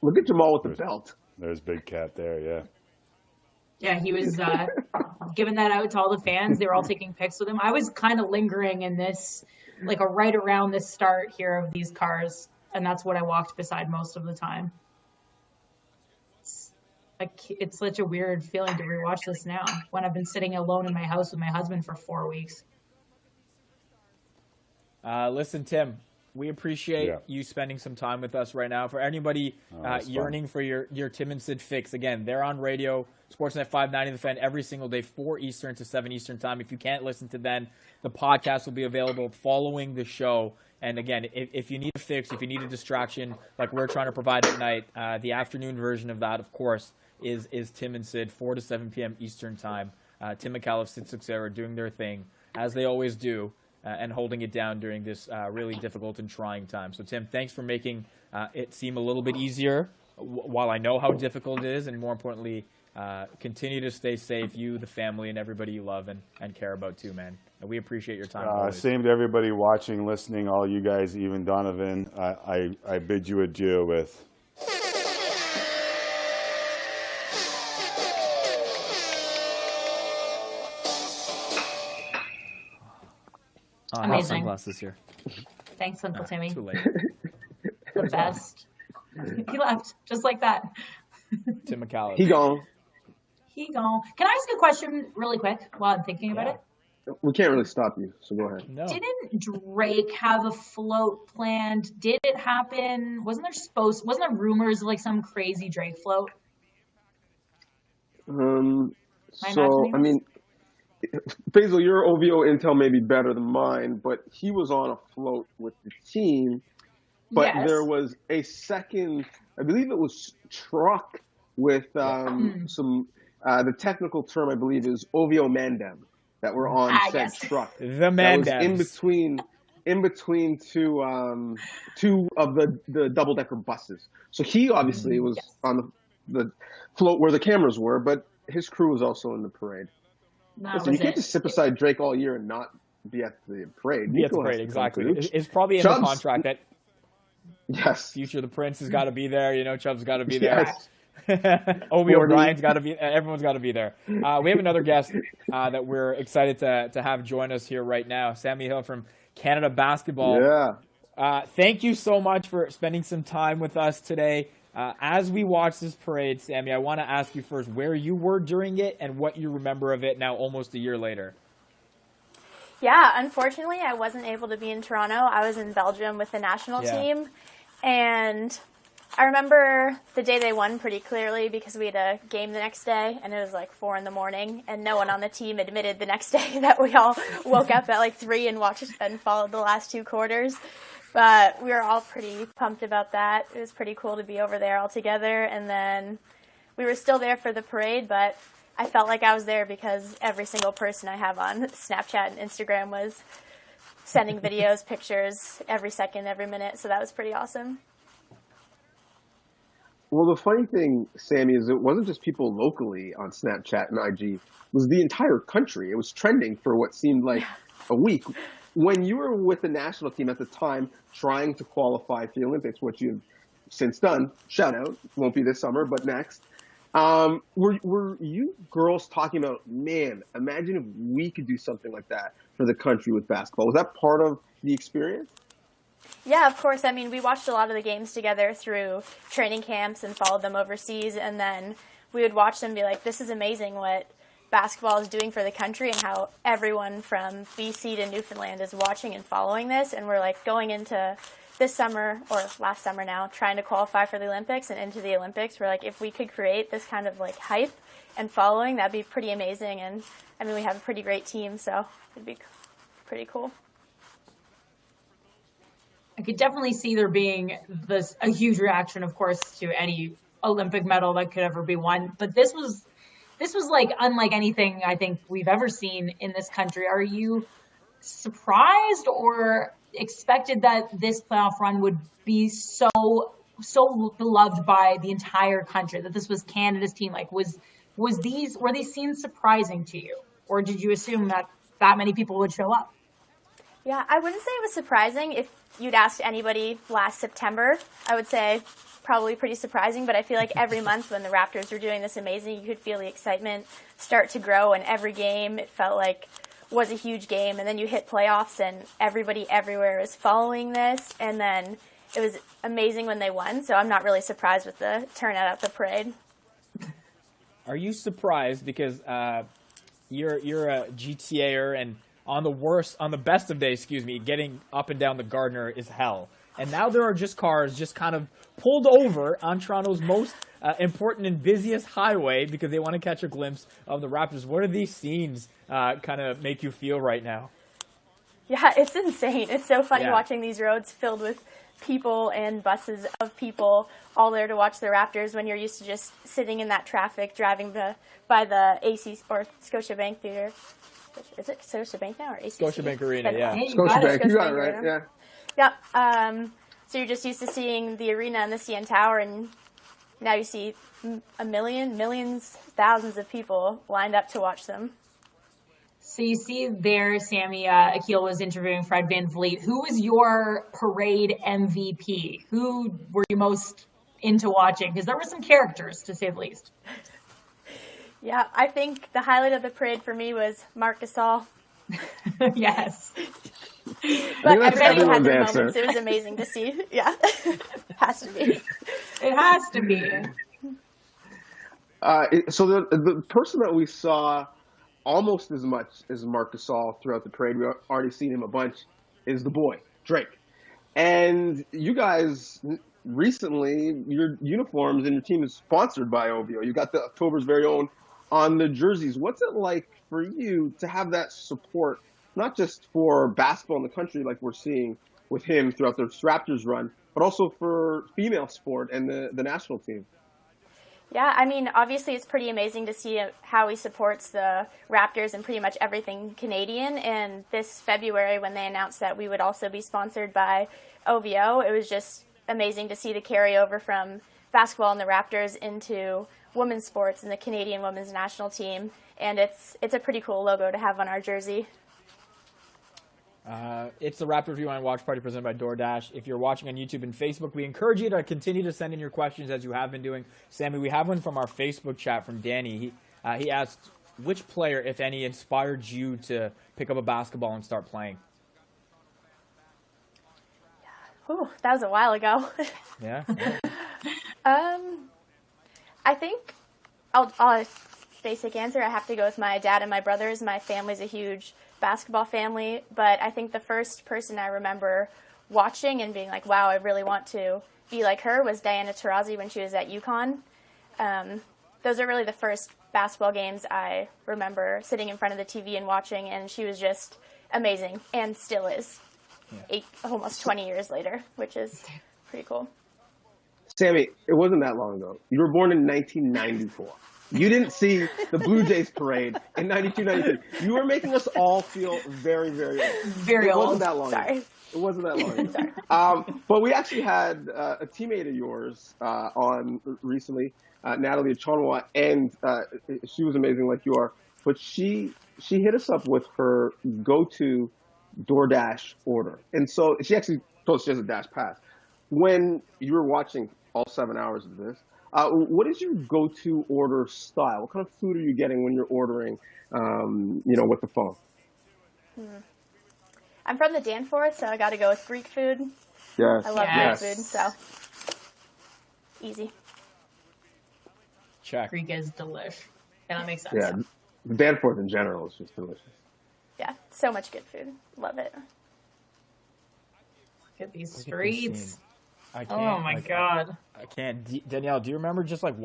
Look at Jamal with the belt. There's Big Cat there. Yeah. yeah. He was giving that out to all the fans. They were all taking pics with him. I was kind of lingering in this, like right around the start here of these cars. And that's what I walked beside most of the time. It's such a weird feeling to rewatch this now when I've been sitting alone in my house with my husband for 4 weeks. Listen, Tim, we appreciate Yeah. you spending some time with us right now. For anybody that's yearning for your Tim and Sid fix, again, they're on radio, Sportsnet 590 The Fan, every single day, 4 Eastern to 7 Eastern time. If you can't listen to them, the podcast will be available following the show. And again, if you need a fix, if you need a distraction, like we're trying to provide at night, the afternoon version of that, of course, is Tim and Sid, 4 to 7 p.m. Eastern time. Tim Micallef, Sid Seixeira doing their thing, as they always do, and holding it down during this really difficult and trying time. So, Tim, thanks for making it seem a little bit easier, while I know how difficult it is, and more importantly, continue to stay safe, you, the family, and everybody you love and care about too, man. And we appreciate your time. Same to everybody watching, listening, all you guys, even Donovan. I bid you adieu with. Amazing. Sunglasses here. Thanks, Uncle Timmy. Too late. The best. He left just like that. Tim Micallef. He gone. Can I ask a question really quick while I'm thinking about it? We can't really stop you, so go ahead. No. Didn't Drake have a float planned? Did it happen? Wasn't there rumors of like some crazy Drake float? So, I mean, Faizal, your OVO intel may be better than mine, but he was on a float with the team. But Yes. there was a second, I believe it was truck with some, the technical term I believe is OVO Mandem that were on said yes. truck. The That was Mandems. in between two of the double decker buses. So he obviously was on the float where the cameras were, but his crew was also in the parade. That So you was can't it. just sit beside Drake all year and not be at the parade. Yeah, it's Nico has great, to come exactly. too. It's probably in the Chubbs- contract that Yes. Future the Prince has got to be there. You know, Chubb's got to be there. Yes. Obi Forty. O'Brien's got to be. Everyone's got to be there. We have another guest that we're excited to have join us here right now. Sammy Hill from Canada Basketball. Yeah. Thank you so much for spending some time with us today. As we watch this parade, Sammy, I want to ask you first where you were during it and what you remember of it now almost a year later. Yeah, unfortunately, I wasn't able to be in Toronto. I was in Belgium with the national team. And I remember the day they won pretty clearly because we had a game the next day, and it was like 4 a.m, and no one on the team admitted the next day that we all woke up at like 3 and watched and followed the last 2 quarters. But we were all pretty pumped about that. It was pretty cool to be over there all together. And then we were still there for the parade, but I felt like I was there because every single person I have on Snapchat and Instagram was sending videos, pictures every second, every minute. So that was pretty awesome. Well, the funny thing, Sammy, is it wasn't just people locally on Snapchat and IG. It was the entire country. It was trending for what seemed like a week. When you were with the national team at the time trying to qualify for the Olympics, which you've since done, shout out, won't be this summer, but next, were you girls talking about, man, imagine if we could do something like that for the country with basketball? Was that part of the experience? Yeah, of course. I mean, we watched a lot of the games together through training camps and followed them overseas. And then we would watch them and be like, this is amazing what basketball is doing for the country and how everyone from BC to Newfoundland is watching and following this. And we're like going into this summer, or last summer now, trying to qualify for the Olympics and into the Olympics. We're like, if we could create this kind of like hype and following, that'd be pretty amazing. And I mean, we have a pretty great team, so it'd be pretty cool. I could definitely see there being a huge reaction, of course, to any Olympic medal that could ever be won. But this was like unlike anything I think we've ever seen in this country. Are you surprised or expected that this playoff run would be so beloved by the entire country, that this was Canada's team? Like, were these scenes surprising to you, or did you assume that many people would show up? Yeah, I wouldn't say it was surprising. If you'd asked anybody last September, I would say probably pretty surprising, but I feel like every month when the Raptors were doing this amazing, you could feel the excitement start to grow, and every game it felt like was a huge game. And then you hit playoffs and everybody everywhere is following this, and then it was amazing when they won. So I'm not really surprised with the turnout at the parade. Are you surprised because you're a GTAer, and on the best of days, getting up and down the Gardiner is hell. And now there are just cars just kind of pulled over on Toronto's most important and busiest highway because they want to catch a glimpse of the Raptors. What do these scenes kind of make you feel right now? Yeah, it's insane. It's so funny Yeah. watching these roads filled with people and buses of people all there to watch the Raptors when you're used to just sitting in that traffic driving by the AC or Scotiabank Theater. Is it Scotiabank now or ACC? Scotiabank Arena, yeah. Scotiabank, you got it right, Arena. yeah. Yep. So you're just used to seeing the arena and the CN Tower, and now you see millions, thousands of people lined up to watch them. So you see there, Sammy, Akil was interviewing Fred VanVleet. Who was your parade MVP? Who were you most into watching? Because there were some characters, to say the least. Yeah, I think the highlight of the parade for me was Marc Gasol. Yes. But that's everybody had everyone's their answer. moments. It was amazing to see. Yeah, has to be. It has to be. So the person that we saw almost as much as Marc Gasol throughout the parade, we already seen him a bunch, is the boy, Drake. And you guys, recently, your uniforms and your team is sponsored by OVO. You got the October's very own on the jerseys. What's it like for you to have that support, not just for basketball in the country like we're seeing with him throughout the Raptors run, but also for female sport and the national team? Yeah, I mean, obviously it's pretty amazing to see how he supports the Raptors and pretty much everything Canadian. And this February, when they announced that we would also be sponsored by OVO, it was just amazing to see the carryover from basketball and the Raptors into women's sports and the Canadian women's national team. And it's a pretty cool logo to have on our jersey. It's the Raptors Rewind Watch Party presented by DoorDash. If you're watching on YouTube and Facebook, we encourage you to continue to send in your questions as you have been doing. Sammy, we have one from our Facebook chat from Danny. He asked, which player, if any, inspired you to pick up a basketball and start playing? Ooh, that was a while ago. Yeah? I think I'll basic answer. I have to go with my dad and my brothers. My family's a huge basketball family, but I think the first person I remember watching and being like, wow, I really want to be like her was Diana Taurasi when she was at UConn. Those are really the first basketball games I remember sitting in front of the TV and watching, and she was just amazing and still is almost 20 years later, which is pretty cool. Sammy, it wasn't that long ago. You were born in 1994. You didn't see the Blue Jays parade in 92, 93. You were making us all feel very, very old. Very old. It old. wasn't that long ago. It wasn't that long ago. But we actually had a teammate of yours on recently, Natalie Achonwa, and she was amazing like you are. But she hit us up with her go-to DoorDash order. And so she actually told us she has a Dash Pass. When you were watching all 7 hours of this, what is your go-to order style? What kind of food are you getting when you're ordering, with the phone? I'm from the Danforth, so I got to go with Greek food. Yes. I love Yes. Greek food, so easy. Check. Greek is delish. And that makes sense. Yeah. The Danforth in general is just delicious. Yeah, so much good food. Love it. Look at these Look at this streets. scene. I can't, Oh my God. I can't. Danielle, do you remember just like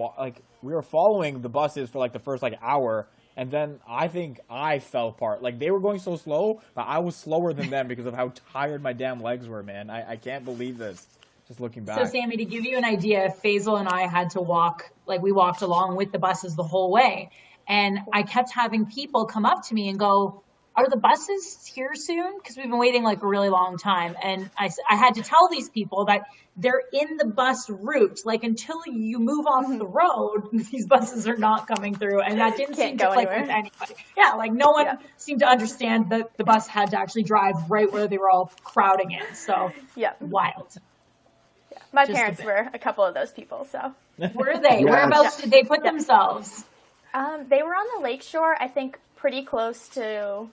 we were following the buses for like the first hour, and then I think I fell apart. Like they were going so slow, but I was slower than them because of how tired my damn legs were, man. I can't believe this. Just looking back. So, Sammy, to give you an idea, Faizal and I had to walk, we walked along with the buses the whole way. And I kept having people come up to me and go, are the buses here soon? Because we've been waiting a really long time. And I had to tell these people that they're in the bus route. Until you move off the road, these buses are not coming through. And that didn't seem to click with anybody. Yeah, no one seemed to understand that the bus had to actually drive right where they were all crowding in. So, wild. Yeah. My parents were a couple of those people, so. Were they? Yes. Whereabouts did they put themselves? They were on the lakeshore, I think pretty close to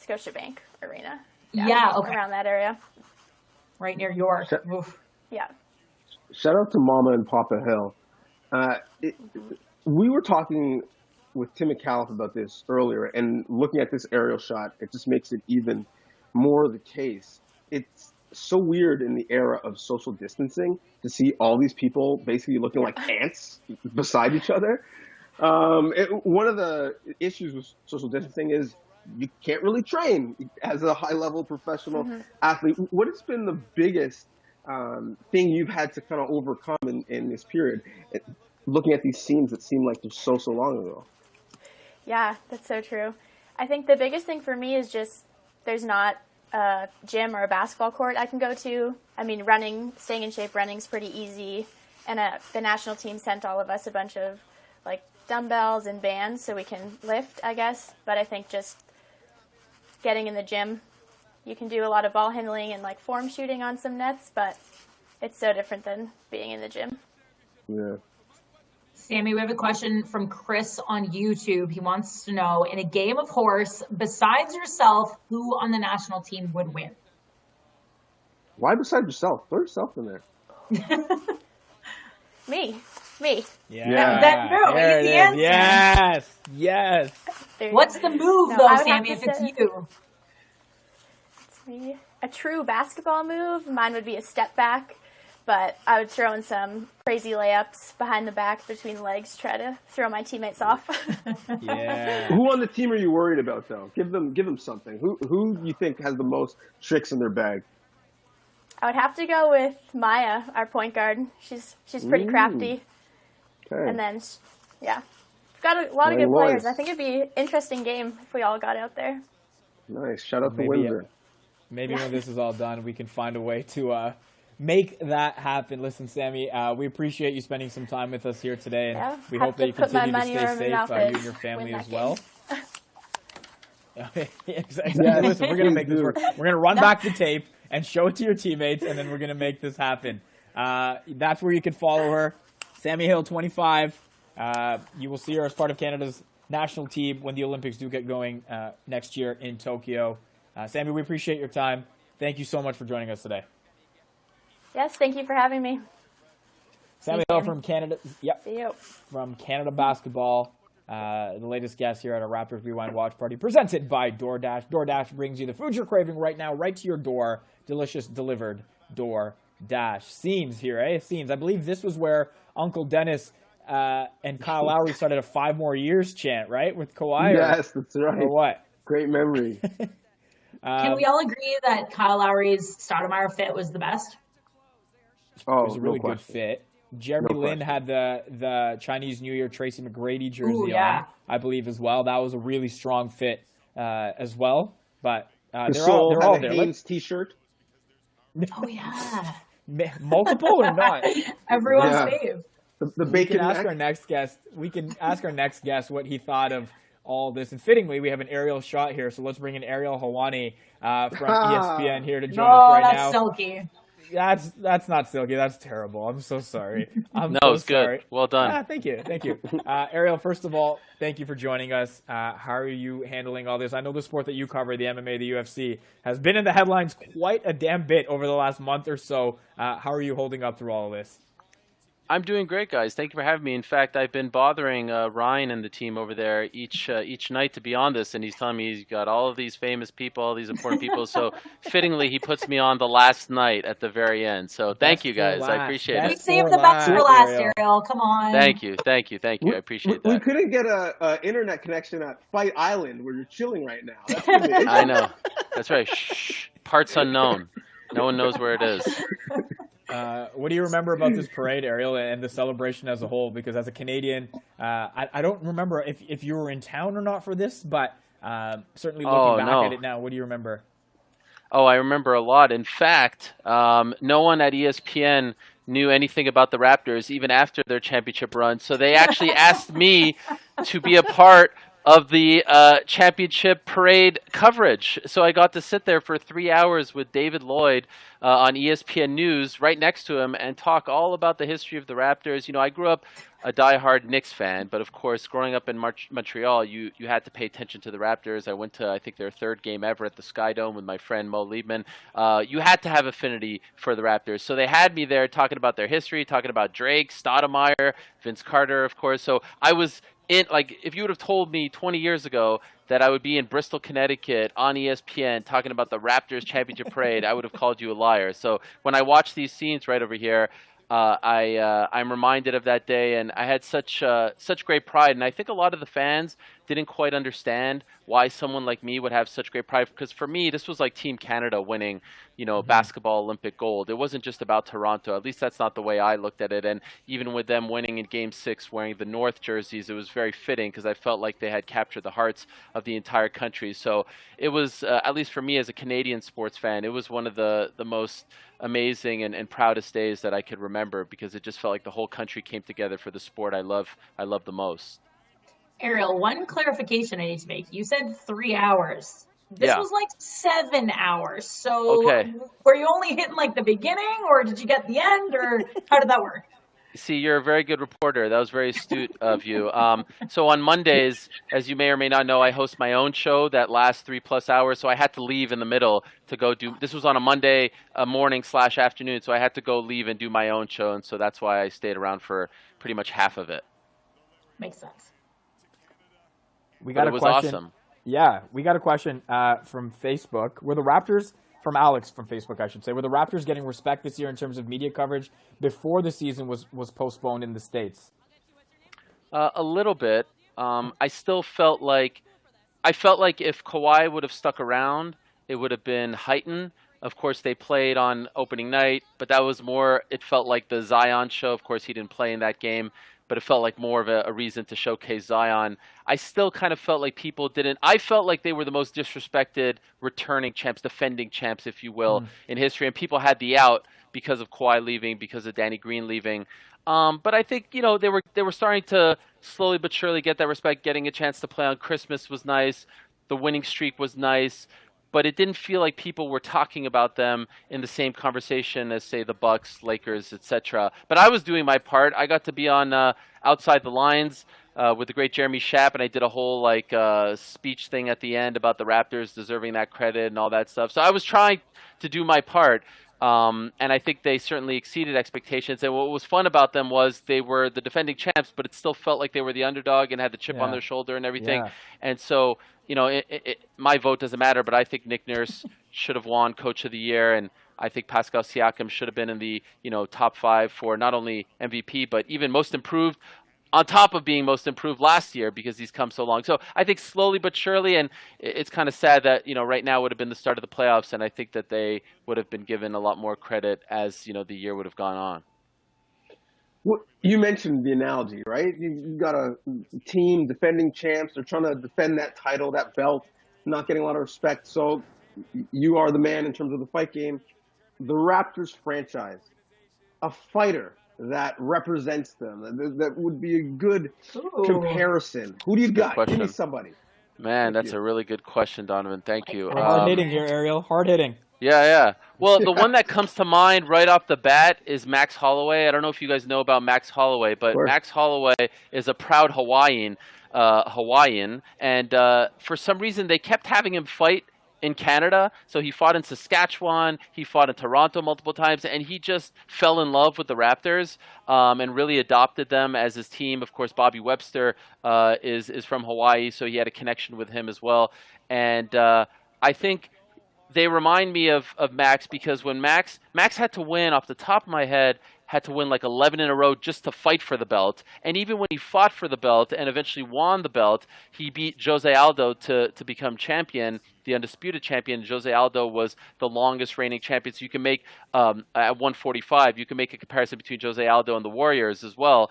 Scotiabank Arena. Yeah, okay. Around that area. Right near York. Yeah. Shout out to Mama and Papa Hill. We were talking with Tim Micallef about this earlier, and looking at this aerial shot, it just makes it even more the case. It's so weird in the era of social distancing to see all these people basically looking like ants beside each other. One of the issues with social distancing is you can't really train as a high-level professional athlete. What has been the biggest thing you've had to kind of overcome in this period? Looking at these scenes that seem like they're so long ago. Yeah, that's so true. I think the biggest thing for me is just there's not a gym or a basketball court I can go to. I mean, staying in shape, running's pretty easy. And the national team sent all of us a bunch of like dumbbells and bands so we can lift, I guess. But I think just getting in the gym, you can do a lot of ball handling and like form shooting on some nets, but it's so different than being in the gym. Yeah. Sammy, we have a question from Chris on YouTube. He wants to know, in a game of horse, besides yourself, who on the national team would win? Why besides yourself? Throw yourself in there. Me. Yeah. There it Easy is. answer. Yes. What's the move, No, I though, would Sammy, have if to it's say- you? It's me. A true basketball move, mine would be a step back, but I would throw in some crazy layups behind the back between the legs, try to throw my teammates off. Yeah. Who on the team are you worried about, though? Give them something. Who do you think has the most tricks in their bag? I would have to go with Maya, our point guard. She's pretty crafty. Okay. And then, yeah. We've got a lot of Nice. good players. I think it'd be an interesting game if we all got out there. Nice. Shout out to Maybe, Windsor. Maybe when this is all done, we can find a way to make that happen. Listen, Sammy, we appreciate you spending some time with us here today, and Yeah, we have hope to that you put my continue to money stay where my safe, mouth you is, and your family win as that well. game. Exactly. Listen, we're gonna make this work. We're gonna run back the tape and show it to your teammates, and then we're gonna make this happen. That's where you can follow her, Sammy Hill, 25. You will see her as part of Canada's national team when the Olympics do get going next year in Tokyo. Sammy, we appreciate your time. Thank you so much for joining us today. Yes, thank you for having me. Sammy Hill from Canada. Yep. See you. From Canada Basketball, the latest guest here at our Raptors Rewind Watch Party, presented by DoorDash. DoorDash brings you the food you're craving right now, right to your door. Delicious delivered DoorDash. Scenes here, eh? Scenes. I believe this was where Uncle Dennis and Kyle Lowry started a 5 more years chant, right? With Kawhi? Yes, that's right. Or what? Great memory. Can we all agree that Kyle Lowry's Stoudemire fit was the best? Oh, It was a really no good question. fit. Jeremy No Lin question. had the Chinese New Year Tracy McGrady jersey Ooh, yeah. on, I believe, as well. That was a really strong fit as well. But they're Gasol all had a there. Hanes t-shirt. Oh, yeah. Multiple or not? Everyone's Yeah. fave. The We bacon can ask neck. our next guest. We can ask our next guest what he thought of all this. And fittingly, we have an aerial shot here, so let's bring in Ariel Helwani from ESPN here to join us No, right that's now. silky. That's not silky. That's terrible. I'm so sorry. I'm No, so it's good. sorry. Well done. Ah, thank you. Ariel, first of all, thank you for joining us. How are you handling all this? I know the sport that you cover, the MMA, the UFC, has been in the headlines quite a damn bit over the last month or so. How are you holding up through all of this? I'm doing great, guys. Thank you for having me. In fact, I've been bothering Ryan and the team over there each night to be on this, and he's telling me he's got all of these famous people, all these important people. So fittingly, he puts me on the last night at the very end. So thank you, guys. I appreciate We it. saved the best for last, Ariel. Come on. Thank you. I appreciate We that. couldn't get a internet connection at Fight Island where you're chilling right now. That's been the issue. I know. That's right. Shh. Parts unknown. No one knows where it is. What do you remember about this parade, Ariel, and the celebration as a whole? Because as a Canadian, I don't remember if you were in town or not for this, but certainly looking back at it now, what do you remember? Oh, I remember a lot. In fact, no one at ESPN knew anything about the Raptors even after their championship run. So they actually asked me to be a part of the championship parade coverage. So I got to sit there for 3 hours with David Lloyd on ESPN News right next to him and talk all about the history of the Raptors. You know, I grew up a diehard Knicks fan, but of course, growing up in Montreal, you had to pay attention to the Raptors. I went to, I think, their 3rd game ever at the Sky Dome with my friend Mo Liebman. You had to have affinity for the Raptors. So they had me there talking about their history, talking about Drake, Stoudemire, Vince Carter, of course. So I was if you would have told me 20 years ago that I would be in Bristol, Connecticut on ESPN talking about the Raptors championship parade, I would have called you a liar. So when I watch these scenes right over here, I'm reminded of that day, and I had such great pride. And I think a lot of the fans didn't quite understand why someone like me would have such great pride. Because for me, this was like Team Canada winning, basketball Olympic gold. It wasn't just about Toronto. At least that's not the way I looked at it. And even with them winning in Game 6 wearing the North jerseys, it was very fitting because I felt like they had captured the hearts of the entire country. So it was, at least for me as a Canadian sports fan, it was one of the most amazing and proudest days that I could remember, because it just felt like the whole country came together for the sport I love the most. Ariel, one clarification I need to make. You said 3 hours. This was like 7 hours. So were you only hitting like the beginning, or did you get the end, or how did that work? See, you're a very good reporter. That was very astute of you. So on Mondays, as you may or may not know, I host my own show that lasts 3+ hours. So I had to leave in the middle to go do. This was on a Monday morning/afternoon, so I had to go leave and do my own show, and so that's why I stayed around for pretty much half of it. Makes sense. We got it was question. Awesome. Yeah, we got a question from Facebook. Were the Raptors, from Alex from Facebook, I should say, were the Raptors getting respect this year in terms of media coverage before the season was postponed in the States? A little bit. I still felt like if Kawhi would have stuck around, it would have been heightened. Of course, they played on opening night, but that was more, it felt like the Zion show. Of course, he didn't play in that game, but it felt like more of a reason to showcase Zion. I still kind of felt like people didn't. I felt like they were the most disrespected returning champs, defending champs, if you will, in history. And people had the out because of Kawhi leaving, because of Danny Green leaving. But I think, they were starting to slowly but surely get that respect. Getting a chance to play on Christmas was nice. The winning streak was nice. But it didn't feel like people were talking about them in the same conversation as, say, the Bucks, Lakers, etc. But I was doing my part. I got to be on Outside the Lines with the great Jeremy Schaap, and I did a whole speech thing at the end about the Raptors deserving that credit and all that stuff. So I was trying to do my part, and I think they certainly exceeded expectations. And what was fun about them was they were the defending champs, but it still felt like they were the underdog and had the chip on their shoulder and everything. Yeah. And so, my vote doesn't matter, but I think Nick Nurse should have won Coach of the Year, and I think Pascal Siakam should have been in the top 5 for not only MVP but even most improved, on top of being most improved last year, because he's come so long. So I think slowly but surely, and it's kind of sad that right now would have been the start of the playoffs, and I think that they would have been given a lot more credit as the year would have gone on. Well, you mentioned the analogy, right? You've got a team, defending champs. They're trying to defend that title, that belt, not getting a lot of respect. So you are the man in terms of the fight game. The Raptors franchise, a fighter that represents them, that would be a good comparison. Who do you got? Give me somebody. Man, that's a really good question, Donovan. Thank you. Hard hitting here, Ariel. Hard hitting. Yeah. Well, the one that comes to mind right off the bat is Max Holloway. I don't know if you guys know about Max Holloway, but Max Holloway is a proud Hawaiian, and for some reason they kept having him fight in Canada. So he fought in Saskatchewan, he fought in Toronto multiple times, and he just fell in love with the Raptors and really adopted them as his team. Of course, Bobby Webster is from Hawaii, so he had a connection with him as well. And I think they remind me of Max, because when Max had to win, off the top of my head, had to win like 11 in a row just to fight for the belt. And even when he fought for the belt and eventually won the belt, he beat Jose Aldo to become champion, the undisputed champion. Jose Aldo was the longest reigning champion. So you can make, at 145, you can make a comparison between Jose Aldo and the Warriors as well.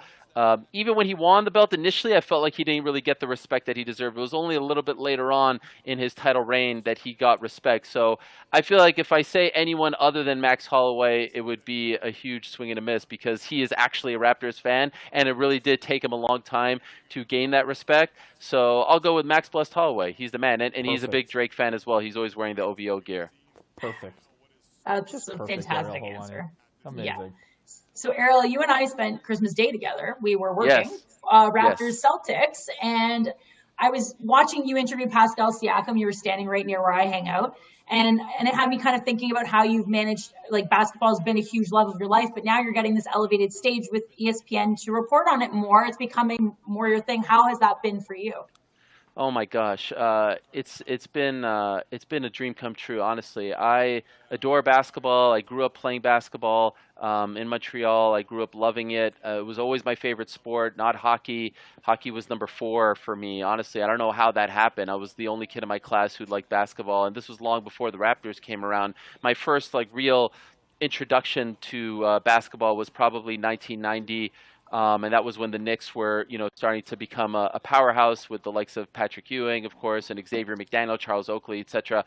Even when he won the belt initially, I felt like he didn't really get the respect that he deserved. It was only a little bit later on in his title reign that he got respect. So I feel like if I say anyone other than Max Holloway, it would be a huge swing and a miss, because he is actually a Raptors fan, and it really did take him a long time to gain that respect. So I'll go with Max Blessed Holloway. He's the man, and he's a big Drake fan as well. He's always wearing the OVO gear. Perfect. That's a fantastic answer. Amazing. Yeah. So, Ariel, you and I spent Christmas Day together. We were working Raptors Celtics, and I was watching you interview Pascal Siakam. You were standing right near where I hang out, and it had me kind of thinking about how you've managed, like, basketball has been a huge love of your life, but now you're getting this elevated stage with ESPN to report on it more. It's becoming more your thing. How has that been for you? Oh my gosh, it's been a dream come true. Honestly, I adore basketball. I grew up playing basketball in Montreal. I grew up loving it. It was always my favorite sport, not hockey. Hockey was number 4 for me. Honestly, I don't know how that happened. I was the only kid in my class who liked basketball, and this was long before the Raptors came around. My first real introduction to basketball was probably 1990. And that was when the Knicks were, starting to become a powerhouse with the likes of Patrick Ewing, of course, and Xavier McDaniel, Charles Oakley, etc.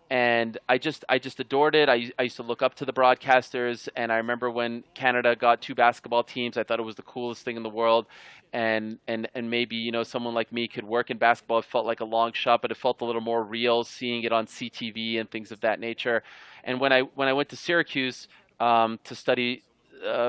And I just adored it. I used to look up to the broadcasters, and I remember when Canada got 2 basketball teams, I thought it was the coolest thing in the world. And maybe someone like me could work in basketball. It felt like a long shot, but it felt a little more real seeing it on CTV and things of that nature. And when I went to Syracuse to study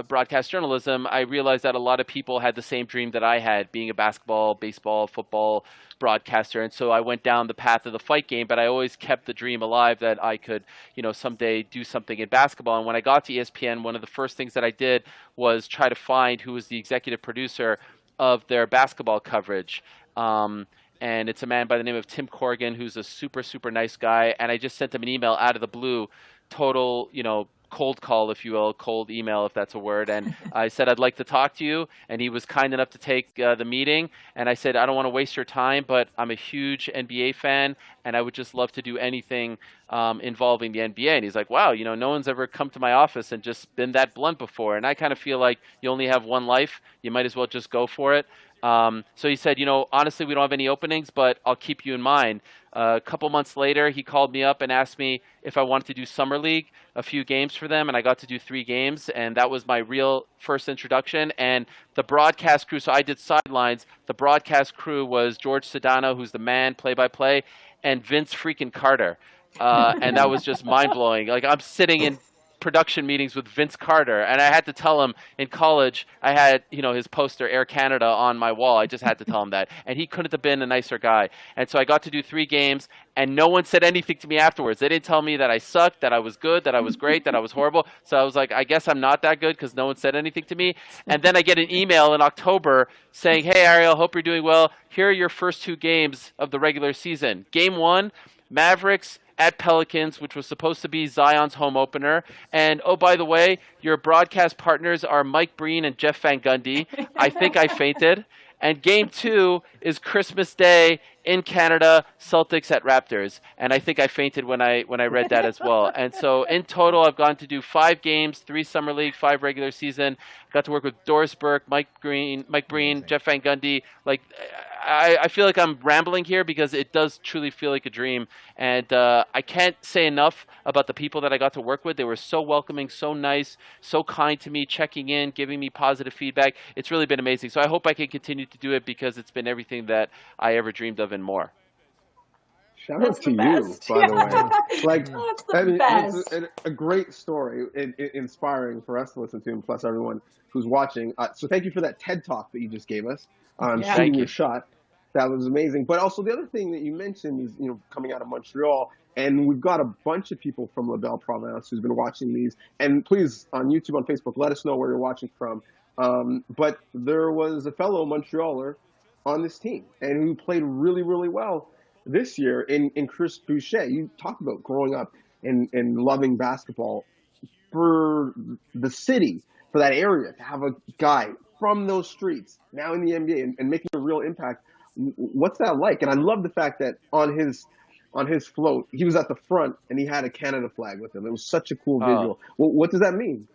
broadcast journalism, I realized that a lot of people had the same dream that I had, being a basketball, baseball, football broadcaster. And so I went down the path of the fight game, but I always kept the dream alive that I could, someday do something in basketball. And when I got to ESPN, one of the first things that I did was try to find who was the executive producer of their basketball coverage. And it's a man by the name of Tim Corrigan, who's a super, super nice guy. And I just sent him an email out of the blue, total, cold call, if you will, cold email, if that's a word. And I said, I'd like to talk to you. And he was kind enough to take the meeting. And I said, I don't want to waste your time, but I'm a huge NBA fan, and I would just love to do anything involving the NBA. And he's like, wow, no one's ever come to my office and just been that blunt before. And I kind of feel like you only have one life. You might as well just go for it. So he said, honestly, we don't have any openings, but I'll keep you in mind. A couple months later, he called me up and asked me if I wanted to do Summer League, a few games for them, and I got to do 3 games, and that was my real first introduction. And the broadcast crew, so I did sidelines. The broadcast crew was George Sedano, who's the man, play-by-play, and Vince freaking Carter. And that was just mind-blowing. I'm sitting in production meetings with Vince Carter, and I had to tell him in college I had his poster Air Canada on my wall. I just had to tell him that, and he couldn't have been a nicer guy. And so I got to do 3 games, and no one said anything to me afterwards. They didn't tell me that I sucked, that I was good, that I was great, that I was horrible. So I was like, I guess I'm not that good because no one said anything to me. And then I get an email in October saying, hey Ariel, hope you're doing well. Here are your first 2 games of the regular season. Game 1, Mavericks at Pelicans, which was supposed to be Zion's home opener. And, oh, by the way, your broadcast partners are Mike Breen and Jeff Van Gundy. I think I fainted. And Game 2 is Christmas Day in Canada, Celtics at Raptors. And I think I fainted when I read that as well. And so in total, I've gone to do 5 games, 3 Summer League, 5 regular season. Got to work with Doris Burke, Mike Breen, Jeff Van Gundy. I feel like I'm rambling here because it does truly feel like a dream. And I can't say enough about the people that I got to work with. They were so welcoming, so nice, so kind to me, checking in, giving me positive feedback. It's really been amazing. So I hope I can continue to do it because it's been everything that I ever dreamed of and more. Shout out to you, by the way. It's a great story, inspiring for us to listen to, and plus everyone who's watching. So thank you for that TED Talk that you just gave us on shooting your shot. That was amazing. But also the other thing that you mentioned is, coming out of Montreal, and we've got a bunch of people from La Belle Province who's been watching these. And please, on YouTube, on Facebook, let us know where you're watching from. But there was a fellow Montrealer on this team, and who played really, really well this year in Chris Boucher. You talked about growing up and loving basketball. For the city, for that area, to have a guy from those streets now in the NBA and making a real impact, what's that like? And I love the fact that on his float, he was at the front and he had a Canada flag with him. It was such a cool visual. What does that mean?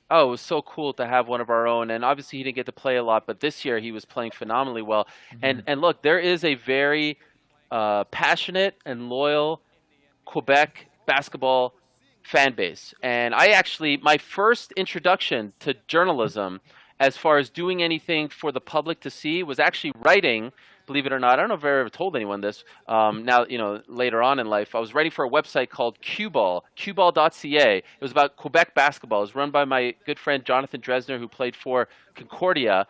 Oh, it was so cool to have one of our own. And obviously he didn't get to play a lot, but this year he was playing phenomenally well. Mm-hmm. And look, there is a very passionate and loyal Quebec basketball fan base. And my first introduction to journalism, as far as doing anything for the public to see, was actually writing, believe it or not. I don't know if I've ever told anyone this. Now, later on in life, I was writing for a website called qball.ca. It was about Quebec basketball. It was run by my good friend Jonathan Dresner, who played for Concordia.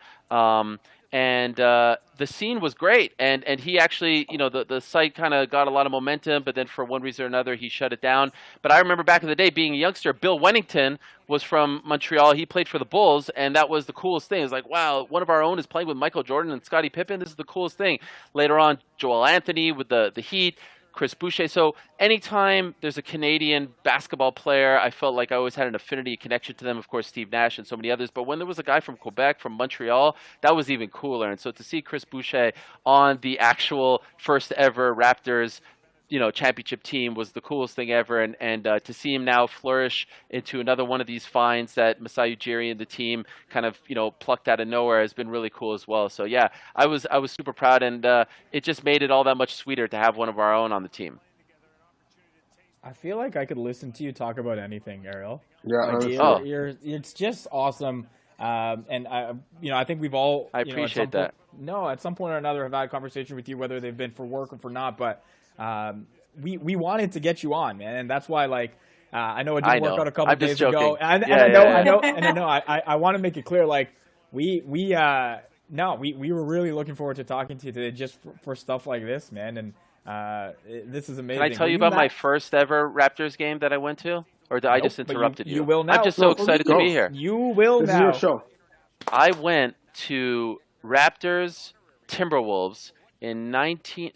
and the scene was great. And he actually, the site kind of got a lot of momentum, but then for one reason or another, he shut it down. But I remember back in the day being a youngster, Bill Wennington was from Montreal. He played for the Bulls, and that was the coolest thing. It was like, wow, one of our own is playing with Michael Jordan and Scottie Pippen. This is the coolest thing. Later on, Joel Anthony with the Heat, Chris Boucher. So anytime there's a Canadian basketball player, I felt like I always had an affinity connection to them. Of course, Steve Nash and so many others. But when there was a guy from Quebec, from Montreal, that was even cooler. And so to see Chris Boucher on the actual first ever Raptors championship team was the coolest thing ever, and to see him now flourish into another one of these finds that Masai Ujiri and the team kind of plucked out of nowhere has been really cool as well. So yeah, I was super proud, and it just made it all that much sweeter to have one of our own on the team. I feel like I could listen to you talk about anything, Ariel. Yeah, like, it's just awesome. And I think we've all I appreciate that. At some point or another have had a conversation with you, whether they've been for work or for not, but we wanted to get you on, man, and that's why I know it didn't work out a couple days ago. I know. I want to make it clear, we were really looking forward to talking to you today, just for stuff like this, man, and this is amazing. Can I tell you about my first ever Raptors game that I went to, or did I just interrupted you? You will now. I'm just so excited to be here. You will this now. Is your show. I went to Raptors Timberwolves in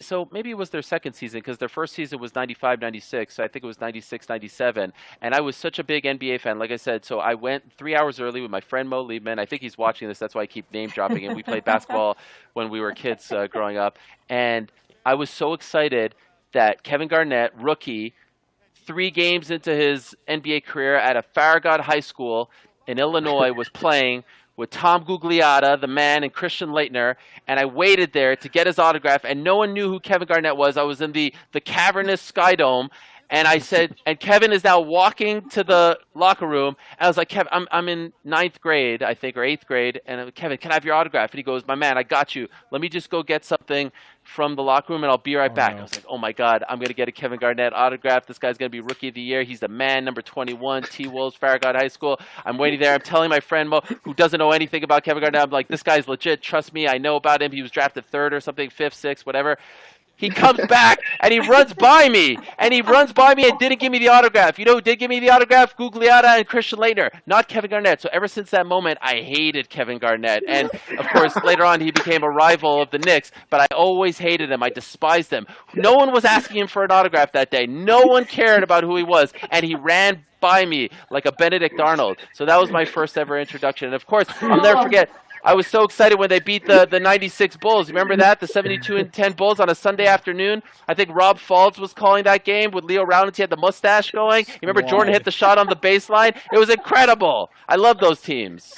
so maybe it was their second season, because their first season was 95-96, so I think it was 96-97, and I was such a big NBA fan, like I said, so I went 3 hours early with my friend Mo Liebman. I think he's watching this, that's why I keep name dropping him. We played basketball when we were kids growing up, and I was so excited that Kevin Garnett, rookie, 3 games into his NBA career at a Farragut High School in Illinois, was playing with Tom Gugliotta, the man, and Christian Laettner, and I waited there to get his autograph, and no one knew who Kevin Garnett was. I was in the cavernous Sky Dome, and I said, and Kevin is now walking to the locker room, and I was like, Kevin, I'm in 9th grade, I think, or 8th grade, and I'm like, Kevin, can I have your autograph? And he goes, my man, I got you. Let me just go get something from the locker room, and I'll be right back. I was like, oh my God, I'm going to get a Kevin Garnett autograph. This guy's going to be Rookie of the Year. He's the man, number 21, T-Wolves, Farragut High School. I'm waiting there. I'm telling my friend Mo, who doesn't know anything about Kevin Garnett, I'm like, this guy's legit. Trust me, I know about him. He was drafted 3rd or something, 5th, 6th, whatever. He comes back, and he runs by me, and didn't give me the autograph. You know who did give me the autograph? Gugliotta and Christian Laettner, not Kevin Garnett. So ever since that moment, I hated Kevin Garnett. And, of course, later on, he became a rival of the Knicks, but I always hated him. I despised him. No one was asking him for an autograph that day. No one cared about who he was, and he ran by me like a Benedict Arnold. So that was my first ever introduction. And, of course, I'll never forget, I was so excited when they beat the 96 Bulls. You remember that? The 72-10 Bulls on a Sunday afternoon. I think Rob Faulds was calling that game with Leo Rounds. He had the mustache going. You remember Jordan hit the shot on the baseline? It was incredible. I love those teams.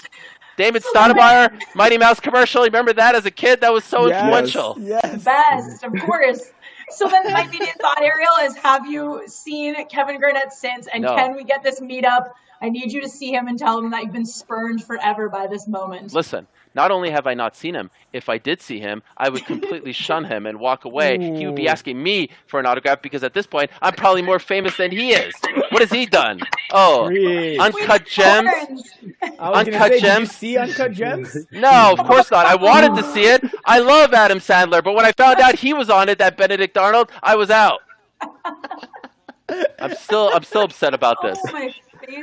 David Stoudemire, Mighty Mouse commercial. You remember that as a kid? That was so influential. Yes. Best, of course. So then my immediate thought, Ariel, is have you seen Kevin Garnett since? And can we get this meetup? I need you to see him and tell him that you've been spurned forever by this moment. Listen, not only have I not seen him, if I did see him, I would completely shun him and walk away. He would be asking me for an autograph because at this point, I'm probably more famous than he is. What has he done? Oh, Uncut Gems? Uncut Gems? Did you see Uncut Gems? No, of course not. I wanted to see it. I love Adam Sandler, but when I found out he was on it, that Benedict Arnold, I was out. I'm still upset about this.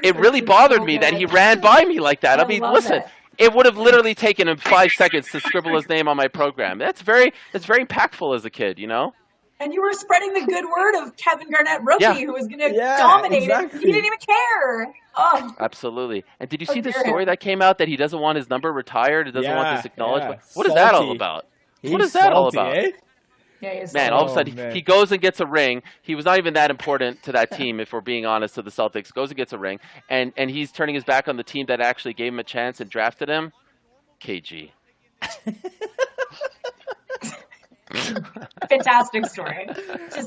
It really bothered me that he ran by me like that. I mean, listen, it would have literally taken him 5 seconds to scribble his name on my program. That's very impactful as a kid, you know? And you were spreading the good word of Kevin Garnett, rookie, who was going to dominate it. He didn't even care. Oh. Absolutely. And did you see the story that came out that he doesn't want his number retired? He doesn't want this acknowledged? What is that all about? What is that all about? Eh? Man, all of a sudden, he goes and gets a ring. He was not even that important to that team, if we're being honest, to the Celtics. Goes and gets a ring. And he's turning his back on the team that actually gave him a chance and drafted him. KG. Fantastic story.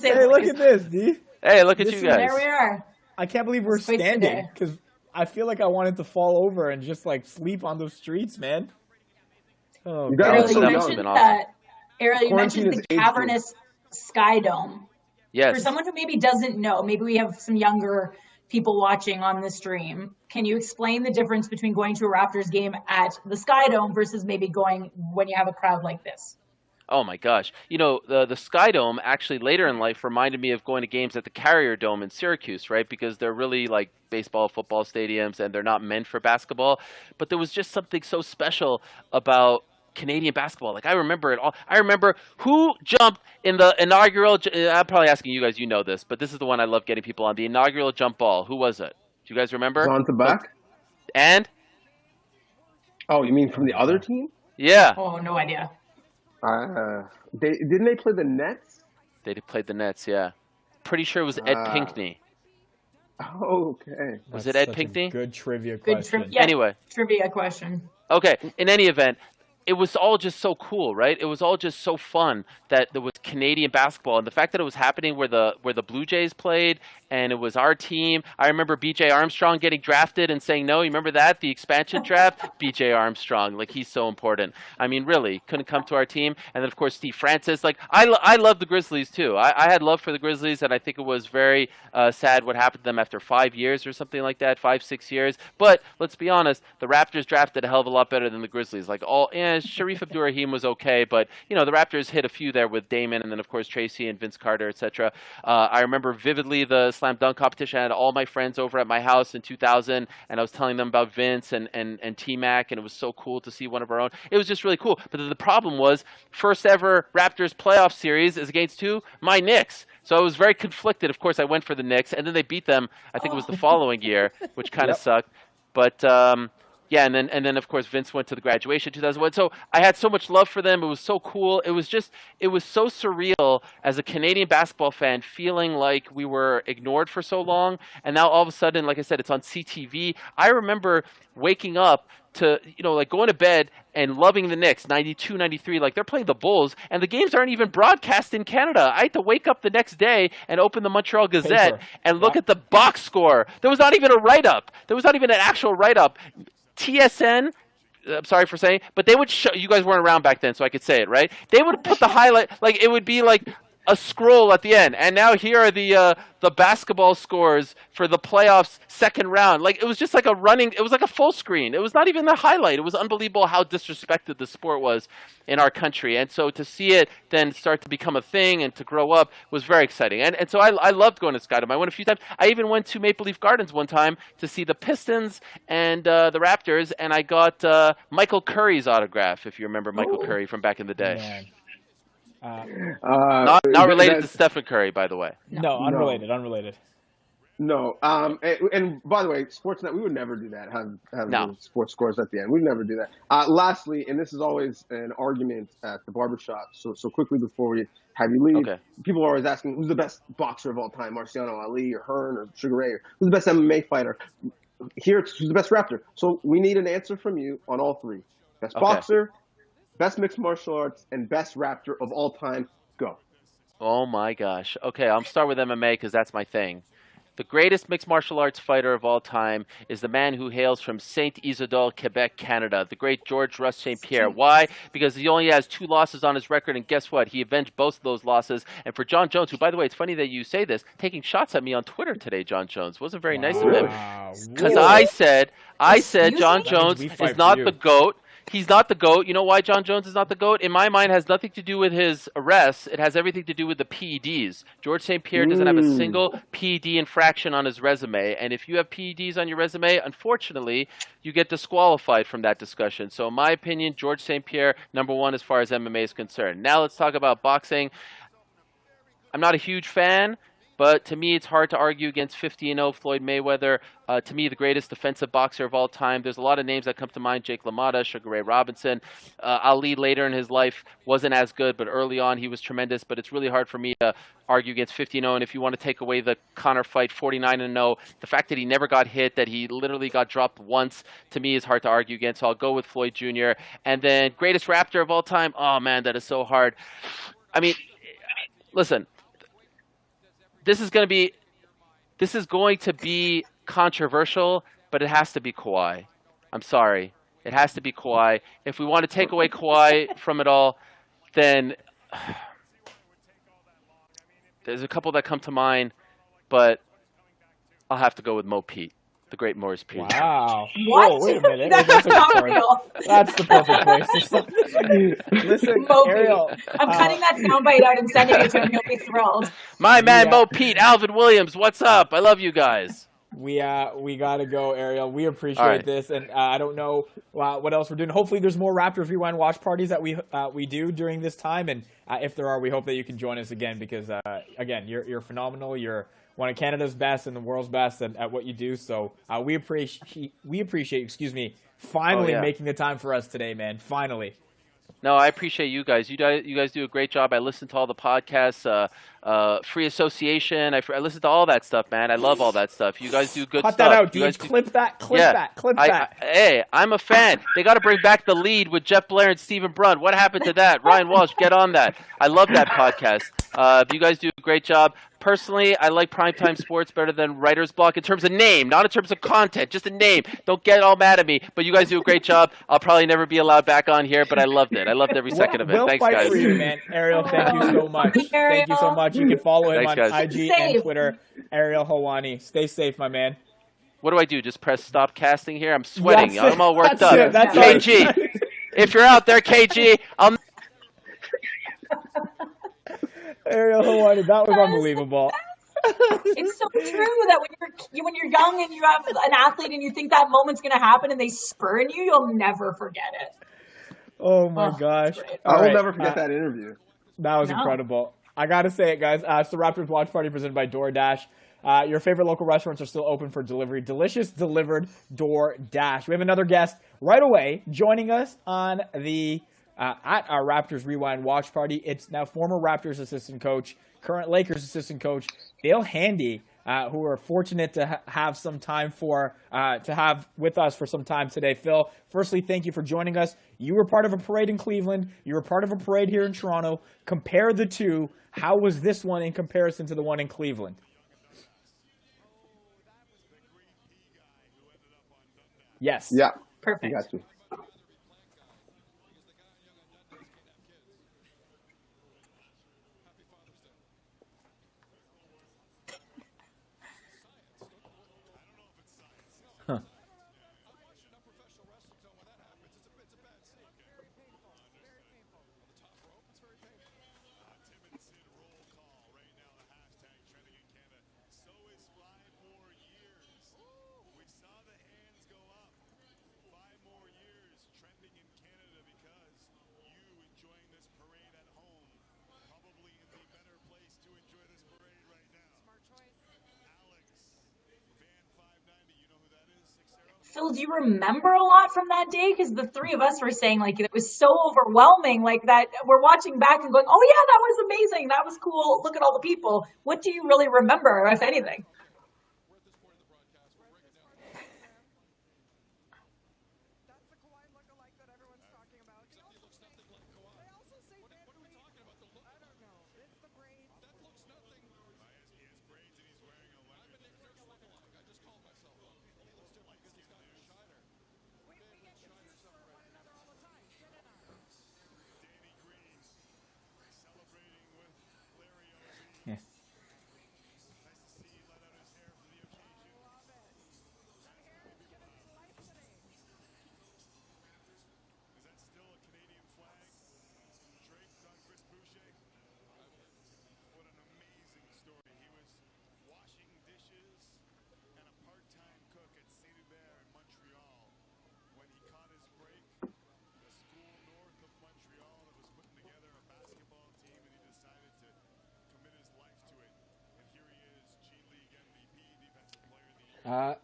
Hey, look at this, D. Hey, look at you guys. There we are. I can't believe we're standing, because I feel like I wanted to fall over and just, sleep on those streets, man. Oh, Ariel, you mentioned that. Ariel, you mentioned the cavernous Sky Dome. Yes. For someone who maybe doesn't know, maybe we have some younger people watching on the stream, can you explain the difference between going to a Raptors game at the Sky Dome versus maybe going when you have a crowd like this? Oh my gosh. The Sky Dome actually later in life reminded me of going to games at the Carrier Dome in Syracuse, right? Because they're really like baseball, football stadiums, and they're not meant for basketball. But there was just something so special about Canadian basketball. Like, I remember it all. I remember who jumped in the inaugural, I'm probably asking you guys, you know this, but this is the one I love getting people on, the inaugural jump ball. Who was it? Do you guys remember? Zonta. And? Oh, you mean from the other team? Yeah. Oh, no idea. Didn't they play the Nets? They played the Nets, yeah. Pretty sure it was Ed Pinckney. Oh, okay. Was it Ed Pinckney? Good trivia question. Anyway. Trivia question. Okay, in any event, it was all just so cool, right? It was all just so fun that there was Canadian basketball, and the fact that it was happening where the Blue Jays played, and it was our team. I remember B.J. Armstrong getting drafted and saying no. You remember that? The expansion draft? B.J. Armstrong, like, he's so important. I mean, really, couldn't come to our team. And then, of course, Steve Francis. Like, I love the Grizzlies, too. I had love for the Grizzlies, and I think it was very sad what happened to them after 5 years or something like that, 5-6 years. But let's be honest, the Raptors drafted a hell of a lot better than the Grizzlies. Like, Sharif Abdur-Rahim was okay, but, the Raptors hit a few there with Damon and then, of course, Tracy and Vince Carter, etc. I remember vividly the slam dunk competition. I had all my friends over at my house in 2000, and I was telling them about Vince and T-Mac, and it was so cool to see one of our own. It was just really cool. But then the problem was, first ever Raptors playoff series is against who? My Knicks. So I was very conflicted. Of course, I went for the Knicks, and then they beat them, I think it was the following year, which kind of sucked. But yeah, and then of course Vince went to the graduation 2001. So I had so much love for them. It was so cool. It was so surreal as a Canadian basketball fan, feeling like we were ignored for so long, and now all of a sudden, like I said, it's on CTV. I remember waking up to, like going to bed and loving the Knicks, 92, 93, like they're playing the Bulls, and the games aren't even broadcast in Canada. I had to wake up the next day and open the Montreal Gazette and look at the box score. There was not even a write-up. There was not even an actual write-up. TSN, I'm sorry for saying, but they would show, you guys weren't around back then, so I could say it, right? They would put the highlight, like it would be like a scroll at the end, and now here are the basketball scores for the playoffs second round. Like, it was just like it was like a full screen. It was not even a highlight. It was unbelievable how disrespected the sport was in our country. And so to see it then start to become a thing and to grow up was very exciting. And so I loved going to Skydome. I went a few times. I even went to Maple Leaf Gardens one time to see the Pistons and the Raptors, and I got Michael Curry's autograph, if you remember Michael Curry from back in the day. Man. Not related to Stephen Curry, by the way. No, unrelated. No. And by the way, Sportsnet, we would never do that. Have the sports scores at the end. We'd never do that. Lastly, and this is always an argument at the barbershop. So quickly before we have you leave, people are always asking who's the best boxer of all time, Marciano Ali or Hearn or Sugar Ray, or who's the best MMA fighter. Here, it's who's the best Raptor. So we need an answer from you on all three: best boxer, best mixed martial arts, and best Raptor of all time. Go. Oh my gosh. Okay, I'll start with MMA because that's my thing. The greatest mixed martial arts fighter of all time is the man who hails from Saint Isidore, Quebec, Canada, the great George Russ St. Pierre. Why? Because he only has 2 losses on his record, and guess what? He avenged both of those losses. And for John Jones, who, by the way, it's funny that you say this, taking shots at me on Twitter today, John Jones, wasn't very nice of him. Because I said John Jones is not the GOAT. He's not the GOAT. You know why John Jones is not the GOAT? In my mind, it has nothing to do with his arrests. It has everything to do with the PEDs. George St. Pierre doesn't have a single PED infraction on his resume. And if you have PEDs on your resume, unfortunately, you get disqualified from that discussion. So in my opinion, George St. Pierre, number 1 as far as MMA is concerned. Now let's talk about boxing. I'm not a huge fan. But to me, it's hard to argue against 50-0 Floyd Mayweather. To me, the greatest defensive boxer of all time. There's a lot of names that come to mind: Jake LaMotta, Sugar Ray Robinson. Ali later in his life wasn't as good, but early on he was tremendous. But it's really hard for me to argue against 50-0. And if you want to take away the Conor fight, 49-0, the fact that he never got hit, that he literally got dropped once, to me is hard to argue against. So I'll go with Floyd Jr. And then greatest Raptor of all time. Oh man, that is so hard. I mean, listen. This is going to be controversial, but it has to be Kawhi. I'm sorry. It has to be Kawhi. If we want to take away Kawhi from it all, then there's a couple that come to mind, but I'll have to go with Mo Pete, the great Morris Pete. Wow. What? Whoa, wait a minute. That's not real. That's the perfect place to start. Listen, Moby. Ariel. I'm cutting that soundbite out and sending it to him. He'll be thrilled. My man Yeah. Mo Pete, Alvin Williams, what's up? I love you guys. We gotta go, Ariel. We appreciate All right. this, and I don't know what else we're doing. Hopefully, there's more Raptors Rewind watch parties that we do during this time, and if there are, we hope that you can join us again because again, you're phenomenal. You're one of Canada's best and the world's best at what you do. So we appreciate finally making the time for us today, man. Finally. No, I appreciate you guys. You guys do a great job. I listen to all the podcasts, Free Association. I listen to all that stuff, man. I love all that stuff. You guys do good Cut stuff. that out, You dude. guys Clip that. Hey, I'm a fan. They got to bring back The Lead with Jeff Blair and Stephen Brunt. What happened to that? Ryan Walsh, get on that. I love that podcast. You guys do a great job. Personally, I like Primetime Sports better than Writer's Block in terms of name, not in terms of content, just a name. Don't get all mad at me, but you guys do a great job. I'll probably never be allowed back on here, but I loved it. I loved every second of it. We'll Thanks, fight guys. for you, man. Ariel, thank you so much. Thank you so much. You can follow him Thanks, on guys. IG and Twitter, Ariel Helwani. Stay safe, my man. What do I do? Just press stop casting here? I'm sweating. That's I'm all worked That's up. it. That's KG, all. if you're out there, KG, Ariel Helwani, that was unbelievable. It's so true that when you're young and you have an athlete and you think that moment's going to happen and they spurn you, you'll never forget it. Oh my gosh! Great. I will All right, never forget that interview. That was incredible. I gotta say it, guys. It's the Raptors Watch Party presented by DoorDash. Your favorite local restaurants are still open for delivery. Delicious delivered DoorDash. We have another guest right away joining us on the at our Raptors Rewind Watch Party. It's now former Raptors assistant coach, current Lakers assistant coach, Phil Handy, who are fortunate to have some time to have with us for some time today. Phil, firstly, thank you for joining us. You were part of a parade in Cleveland. You were part of a parade here in Toronto. Compare the two. How was this one in comparison to the one in Cleveland? Yes. Yeah. Perfect. I got you. Phil, do you remember a lot from that day? Because the three of us were saying like it was so overwhelming, like that we're watching back and going, oh yeah, that was amazing. That was cool. Look at all the people. What do you really remember, if anything?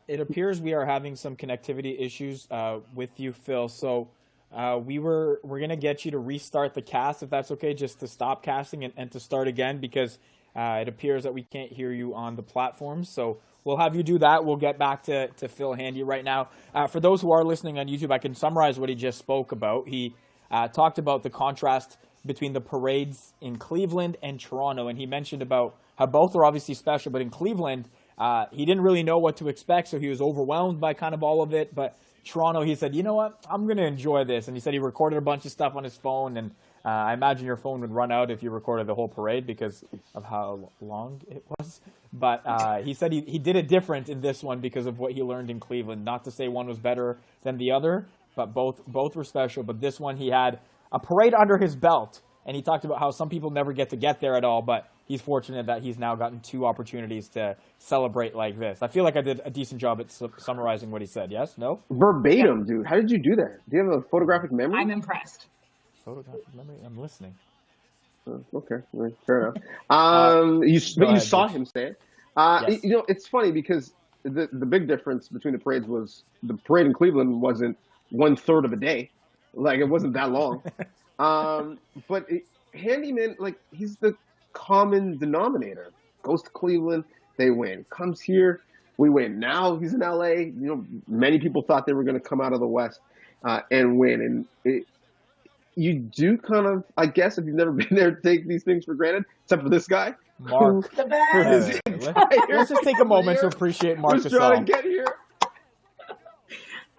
It appears we are having some connectivity issues with you, Phil. So we're gonna get you to restart the cast if that's okay, just to stop casting and to start again because it appears that we can't hear you on the platform. So we'll have you do that. We'll get back to Phil Handy right now. For those who are listening on YouTube, I can summarize what he just spoke about. He talked about the contrast between the parades in Cleveland and Toronto, and he mentioned about how both are obviously special, but in Cleveland, he didn't really know what to expect, so he was overwhelmed by kind of all of it. But Toronto, he said, you know what, I'm going to enjoy this. And he said he recorded a bunch of stuff on his phone and I imagine your phone would run out if you recorded the whole parade because of how long it was. But he said he did it different in this one because of what he learned in Cleveland. Not to say one was better than the other, but both were special. But this one, he had a parade under his belt, and he talked about how some people never get to get there at all, but he's fortunate that he's now gotten 2 opportunities to celebrate like this. I feel like I did a decent job at summarizing what he said. Yes? No? Verbatim, dude. How did you do that? Do you have a photographic memory? I'm impressed. Photographic memory? I'm listening. Okay, well, fair enough. You saw him say it. Yes. It's funny because the big difference between the parades was the parade in Cleveland wasn't 1/3 of a day. Like, it wasn't that long. But Handyman, like, he's the common denominator. Goes to Cleveland, they win. Comes here, we win. Now he's in LA. Many people thought they were going to come out of the West and win. And you do kind of, I guess, if you've never been there, take these things for granted, except for this guy. Mark. The best. Let's just take a moment to appreciate Mark Who's trying to get here.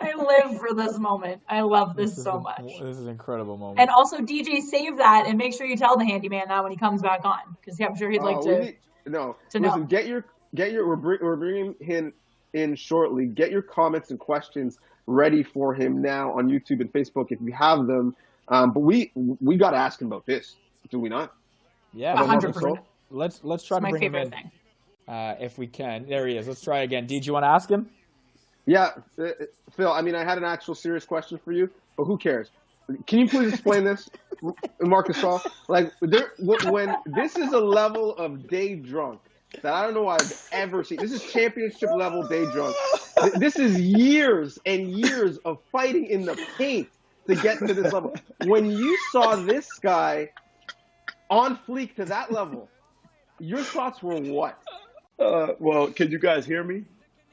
I live for this moment. I love this so much. This is an incredible moment. And also, DJ, save that and make sure you tell the handyman that when he comes back on, because I'm sure he'd like to. Listen, know. get your. We're bringing him in shortly. Get your comments and questions ready for him now on YouTube and Facebook if you have them. But we got to ask him about this, do we not? Yeah, 100%. Let's try to bring him in. Thing. If we can. There he is. Let's try again. Do you want to ask him? Yeah, Phil, I mean, I had an actual serious question for you, but who cares? Can you please explain this, Marcus Saul? Like, when this is a level of day drunk that I don't know I've ever seen. This is championship level day drunk. This is years and years of fighting in the paint to get to this level. When you saw this guy on fleek to that level, your thoughts were what? Well, can you guys hear me?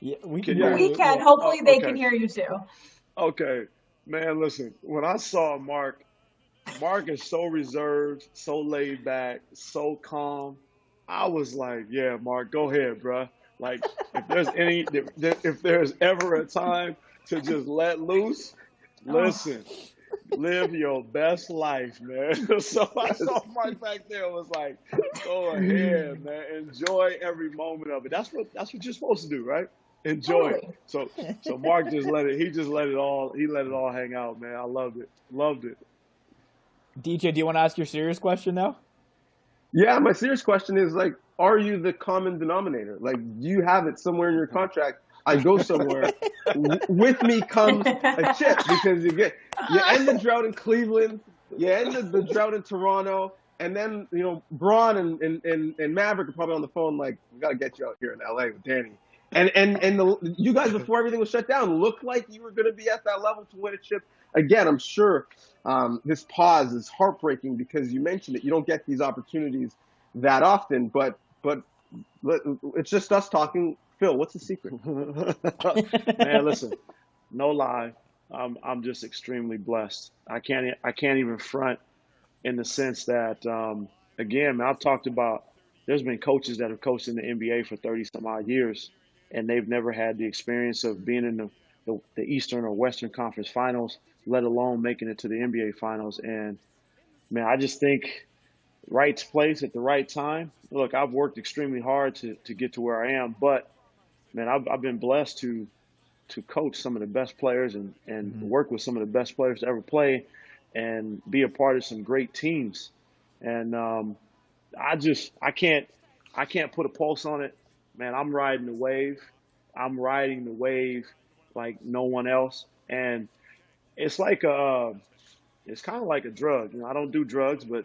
Yeah, we can. Hopefully they can hear you too. Okay. Man, listen, when I saw Mark is so reserved, so laid back, so calm. I was like, yeah, Mark, go ahead, bruh. Like, if there's ever a time to just let loose, listen, live your best life, man. So I saw Mark back there and was like, go ahead, man. Enjoy every moment of it. That's what you're supposed to do, right? Enjoy it. So Mark just let it all hang out, man. I loved it. DJ, do you want to ask your serious question now? Yeah, my serious question is, like, are you the common denominator? Like, do you have it somewhere in your contract? I go somewhere. With me comes a chip because you end the drought in Cleveland, you end the drought in Toronto, and then Braun and Maverick are probably on the phone like, we got to get you out here in LA with Danny. And you guys, before everything was shut down, looked like you were going to be at that level to win a chip. Again, I'm sure this pause is heartbreaking because you mentioned it. You don't get these opportunities that often, but it's just us talking. Phil, what's the secret? Man, listen, no lie, I'm just extremely blessed. I can't even front in the sense that, again, man, I've talked about. There's been coaches that have coached in the NBA for 30 some odd years, and they've never had the experience of being in the Eastern or Western Conference Finals, let alone making it to the NBA Finals. And, man, I just think right place at the right time. Look, I've worked extremely hard to get to where I am, but, man, I've been blessed to coach some of the best players and work with some of the best players to ever play and be a part of some great teams. And I can't put a pulse on it. Man, I'm riding the wave. I'm riding the wave like no one else. And it's like it's kind of like a drug. I don't do drugs, but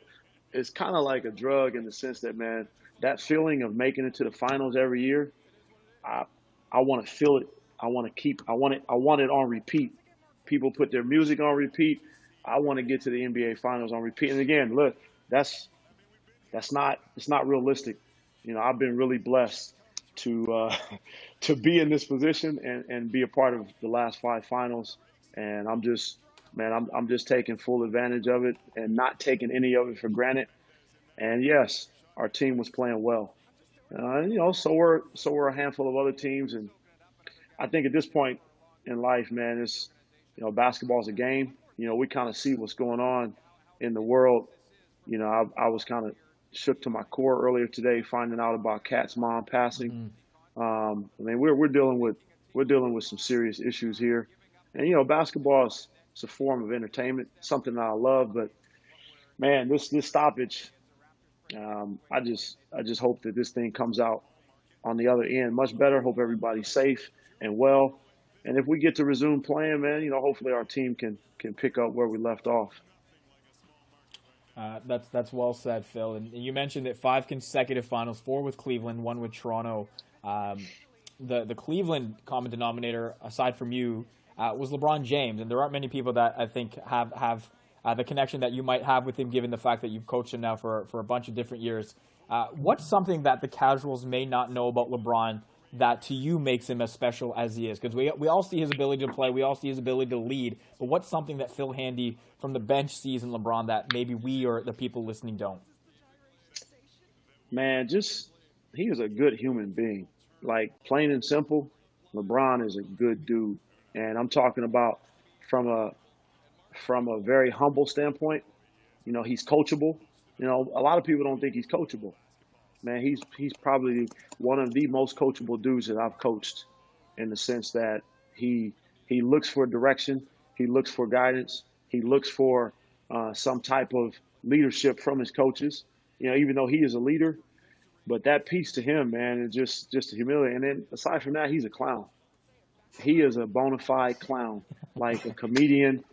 it's kind of like a drug in the sense that, man, that feeling of making it to the finals every year, I want to feel it. I want it on repeat. People put their music on repeat. I want to get to the NBA finals on repeat. And again, look, it's not realistic. I've been really blessed to be in this position and be a part of the last 5 finals. And I'm just taking full advantage of it and not taking any of it for granted. And yes, our team was playing well. So were a handful of other teams. And I think at this point in life, man, it's, basketball's a game. We kind of see what's going on in the world. I was kind of shook to my core earlier today, finding out about Kat's mom passing. I mean, we're dealing with some serious issues here, and basketball is it's a form of entertainment, something that I love. But man, this stoppage, I just hope that this thing comes out on the other end much better. Hope everybody's safe and well, and if we get to resume playing, man, hopefully our team can pick up where we left off. That's well said, Phil. And you mentioned that 5 consecutive finals, 4 with Cleveland, 1 with Toronto. The Cleveland common denominator, aside from you, was LeBron James, and there aren't many people that I think have the connection that you might have with him, given the fact that you've coached him now for a bunch of different years. What's something that the casuals may not know about LeBron that to you makes him as special as he is? Because we all see his ability to play, we all see his ability to lead, but what's something that Phil Handy from the bench sees in LeBron that maybe we or the people listening don't? Man, he is a good human being. Like, plain and simple, LeBron is a good dude. And I'm talking about from a very humble standpoint. He's coachable. A lot of people don't think he's coachable. Man, he's probably one of the most coachable dudes that I've coached, in the sense that he looks for direction, he looks for guidance, he looks for some type of leadership from his coaches. Even though he is a leader, but that piece to him, man, is just a humility. And then aside from that, he's a clown. He is a bona fide clown, like a comedian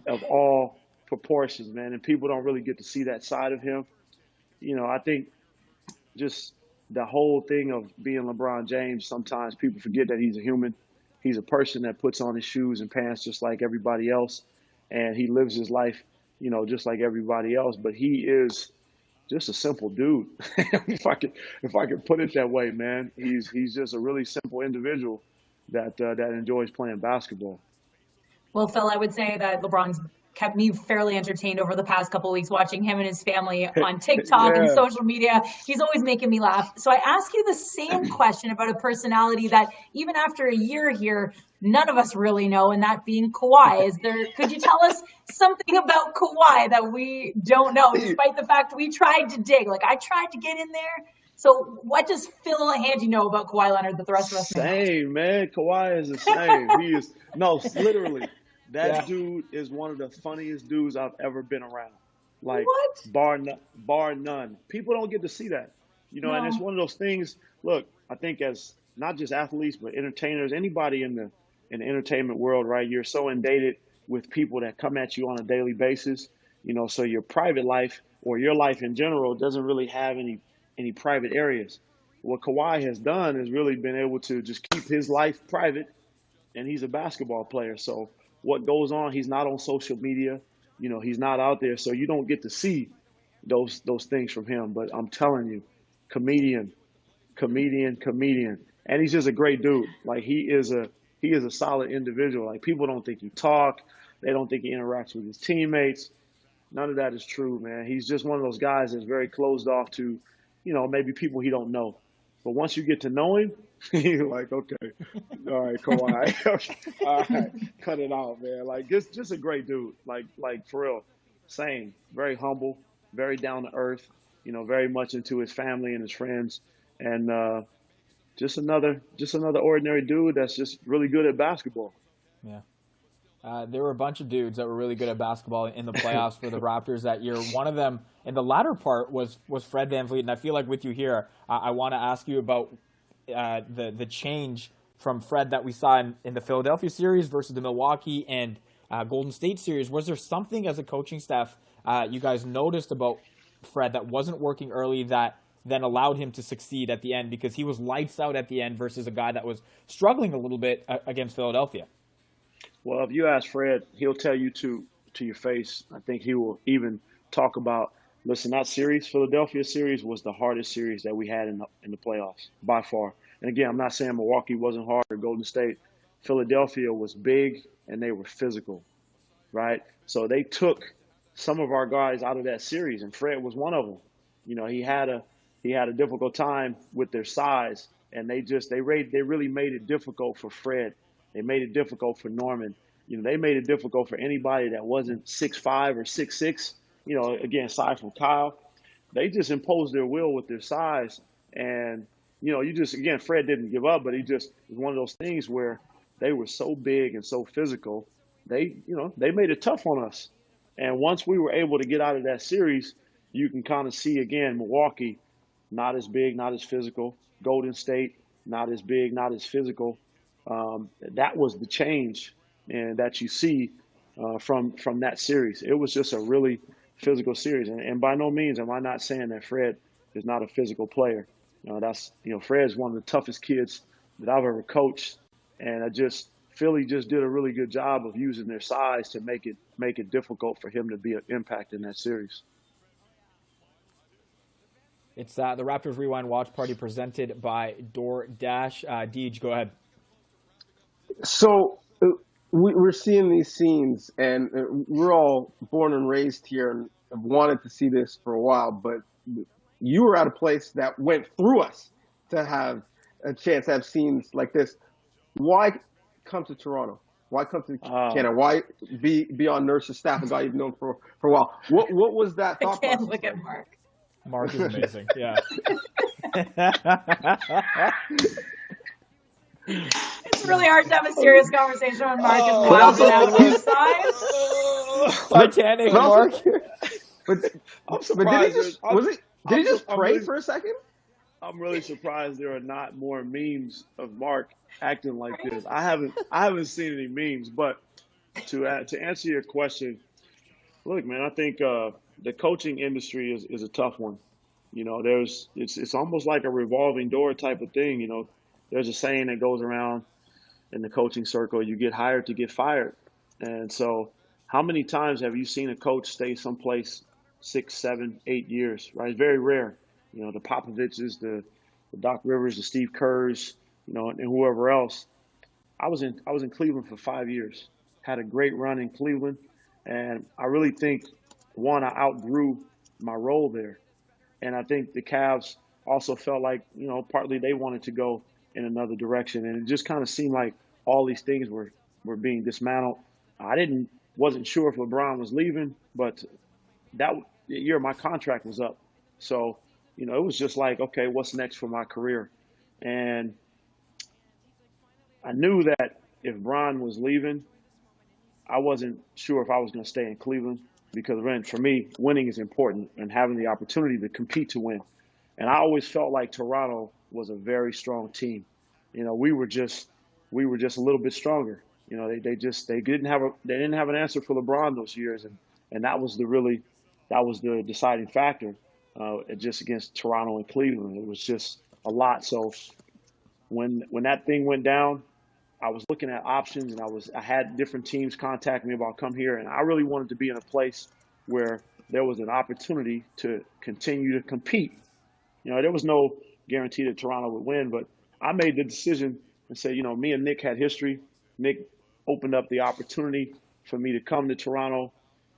of all proportions, man. And people don't really get to see that side of him. I think just the whole thing of being LeBron James, sometimes people forget that he's a human. He's a person that puts on his shoes and pants just like everybody else. And he lives his life, just like everybody else. But he is just a simple dude. if I could put it that way, man. He's just a really simple individual that enjoys playing basketball. Well, Phil, I would say that LeBron's kept me fairly entertained over the past couple of weeks, watching him and his family on TikTok and social media. He's always making me laugh. So I ask you the same question about a personality that even after a year here, none of us really know, and that being Kawhi. Could you tell us something about Kawhi that we don't know, despite the fact we tried to dig? Like, I tried to get in there. So what does Phil Handy know about Kawhi Leonard that the rest of us know? Same, man. Kawhi is the same. He is, no, literally. That dude is one of the funniest dudes I've ever been around. Like, what? Bar none. People don't get to see that. No. And it's one of those things, look, I think as not just athletes, but entertainers, anybody in the entertainment world, right? You're so inundated with people that come at you on a daily basis, so your private life or your life in general doesn't really have any private areas. What Kawhi has done is really been able to just keep his life private, and he's a basketball player. So what goes on, he's not on social media, he's not out there. So you don't get to see those things from him. But I'm telling you, comedian. And he's just a great dude. Like, he is a solid individual. Like, people don't think he talk. They don't think he interacts with his teammates. None of that is true, man. He's just one of those guys that's very closed off to, maybe people he don't know. But once you get to know him, you're like, okay, all right, Kawhi, all right, cut it out, man. Like, just a great dude. Like for real, same, very humble, very down to earth. Very much into his family and his friends, and just another ordinary dude that's just really good at basketball. Yeah. There were a bunch of dudes that were really good at basketball in the playoffs for the Raptors that year. One of them in the latter part was Fred VanVleet, and I feel like with you here, I want to ask you about the change from Fred that we saw in the Philadelphia series versus the Milwaukee and Golden State series. Was there something as a coaching staff you guys noticed about Fred that wasn't working early that then allowed him to succeed at the end, because he was lights out at the end versus a guy that was struggling a little bit against Philadelphia? Well, if you ask Fred, he'll tell you to your face. I think he will even talk about, listen, that series, Philadelphia series, was the hardest series that we had in the playoffs by far. And again, I'm not saying Milwaukee wasn't hard or Golden State. Philadelphia was big and they were physical, right? So they took some of our guys out of that series, and Fred was one of them. He had a difficult time with their size, and they really made it difficult for Fred. They made it difficult for Norman. They made it difficult for anybody that wasn't 6'5" or 6'6". again, aside from Kyle, they just imposed their will with their size. And, again, Fred didn't give up, but he just was one of those things where they were so big and so physical. They made it tough on us. And once we were able to get out of that series, you can kind of see, again, Milwaukee, not as big, not as physical. Golden State, not as big, not as physical. That was the change and that you see from that series. It was just a really physical series. And by no means am I not saying that Fred is not a physical player. Fred's one of the toughest kids that I've ever coached. And Philly just did a really good job of using their size to make it difficult for him to be an impact in that series. It's the Raptors Rewind Watch Party presented by DoorDash. Deej, go ahead. So we're seeing these scenes, and we're all born and raised here and have wanted to see this for a while, but you were at a place that went through us to have a chance to have scenes like this. Why come to Toronto? Why come to Canada? Why be on Nurse's staff, a guy you've known for a while? What was that thought process? I can't look at Mark. Mark is amazing. Yeah. It's really hard to have a serious conversation when Mark is wild out outside. Titanic, Mark. But did he just pray for a second? I'm really surprised there are not more memes of Mark acting like this. I haven't seen any memes, but to answer your question, look, man, I think the coaching industry is a tough one. It's almost like a revolving door type of thing. There's a saying that goes around in the coaching circle: you get hired to get fired. And so, how many times have you seen a coach stay someplace 6, 7, 8 years? Right, it's very rare. The Popoviches, the Doc Rivers, the Steve Kerrs, and whoever else. I was in Cleveland for 5 years. Had a great run in Cleveland, and I really think I outgrew my role there, and I think the Cavs also felt like partly they wanted to go in another direction, and it just kind of seemed like all these things were being dismantled. I wasn't sure if LeBron was leaving, but that year my contract was up, so. It was just like, okay, what's next for my career? And I knew that if Bron was leaving, I wasn't sure if I was going to stay in Cleveland because, for me, winning is important and having the opportunity to compete to win. And I always felt like Toronto was a very strong team. We were just a little bit stronger. They didn't have an answer for LeBron those years, and that was the deciding factor. Just against Toronto and Cleveland. It was just a lot. So when that thing went down, I was looking at options, and I had different teams contact me about come here, and I really wanted to be in a place where there was an opportunity to continue to compete. There was no guarantee that Toronto would win, but I made the decision and said, me and Nick had history. Nick opened up the opportunity for me to come to Toronto.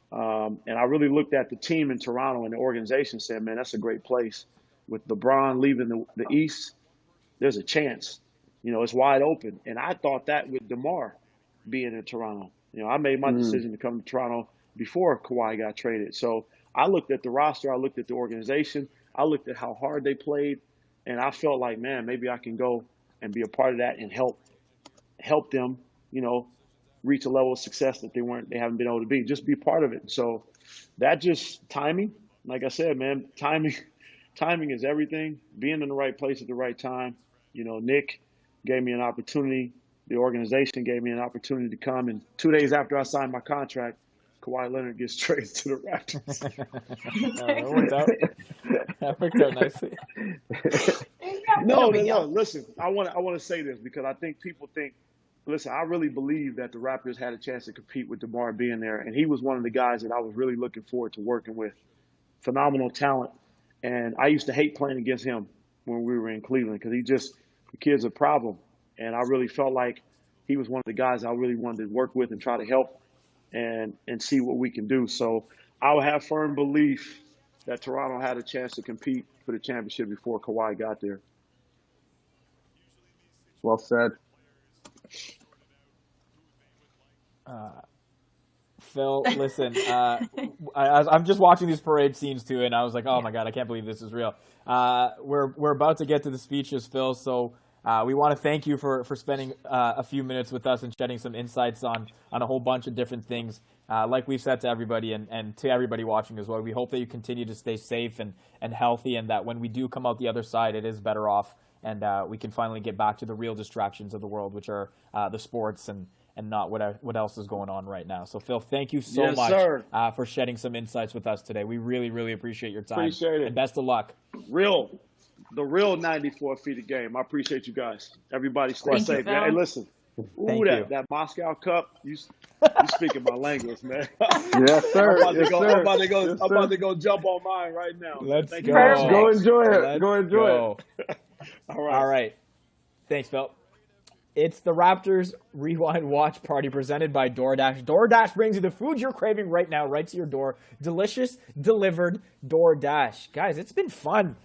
And I really looked at the team in Toronto and the organization and said, man, that's a great place. With LeBron leaving the East, there's a chance. It's wide open. And I thought that with DeMar being in Toronto. I made my decision to come to Toronto before Kawhi got traded. So I looked at the roster. I looked at the organization. I looked at how hard they played. And I felt like, man, maybe I can go and be a part of that and help them, reach a level of success that they haven't been able to be. Just be part of it. So that just timing, like I said, man, timing is everything. Being in the right place at the right time. Nick gave me an opportunity. The organization gave me an opportunity to come. And 2 days after I signed my contract, Kawhi Leonard gets traded to the Raptors. That worked out nicely. No. Listen, I want to say this because I think people think. Listen, I really believe that the Raptors had a chance to compete with DeMar being there, and he was one of the guys that I was really looking forward to working with. Phenomenal talent, and I used to hate playing against him when we were in Cleveland because the kid's a problem, and I really felt like he was one of the guys I really wanted to work with and try to help and see what we can do. So I would have firm belief that Toronto had a chance to compete for the championship before Kawhi got there. Well said. Phil, listen, I'm just watching these parade scenes too, and I was like, oh my God, I can't believe this is real. We're about to get to the speeches, Phil, so we want to thank you for spending a few minutes with us and shedding some insights on a whole bunch of different things. Like we've said to everybody and to everybody watching as well, we hope that you continue to stay safe and healthy, and that when we do come out the other side, it is better off, and we can finally get back to the real distractions of the world, which are the sports and not what else is going on right now. So, Phil, thank you so much for shedding some insights with us today. We really, really appreciate your time. Appreciate it. And best of luck. The real 94 feet of game. I appreciate you guys. Everybody stay safe, man. Hey, listen. That Moscow Cup, you speaking my language, man. Yes, sir. I'm about to go jump on mine right now. Let's go. Go enjoy it. Go enjoy it. All right. Thanks, Phil. It's the Raptors Rewind Watch Party presented by DoorDash. DoorDash brings you the food you're craving right now, right to your door. Delicious, delivered DoorDash. Guys, it's been fun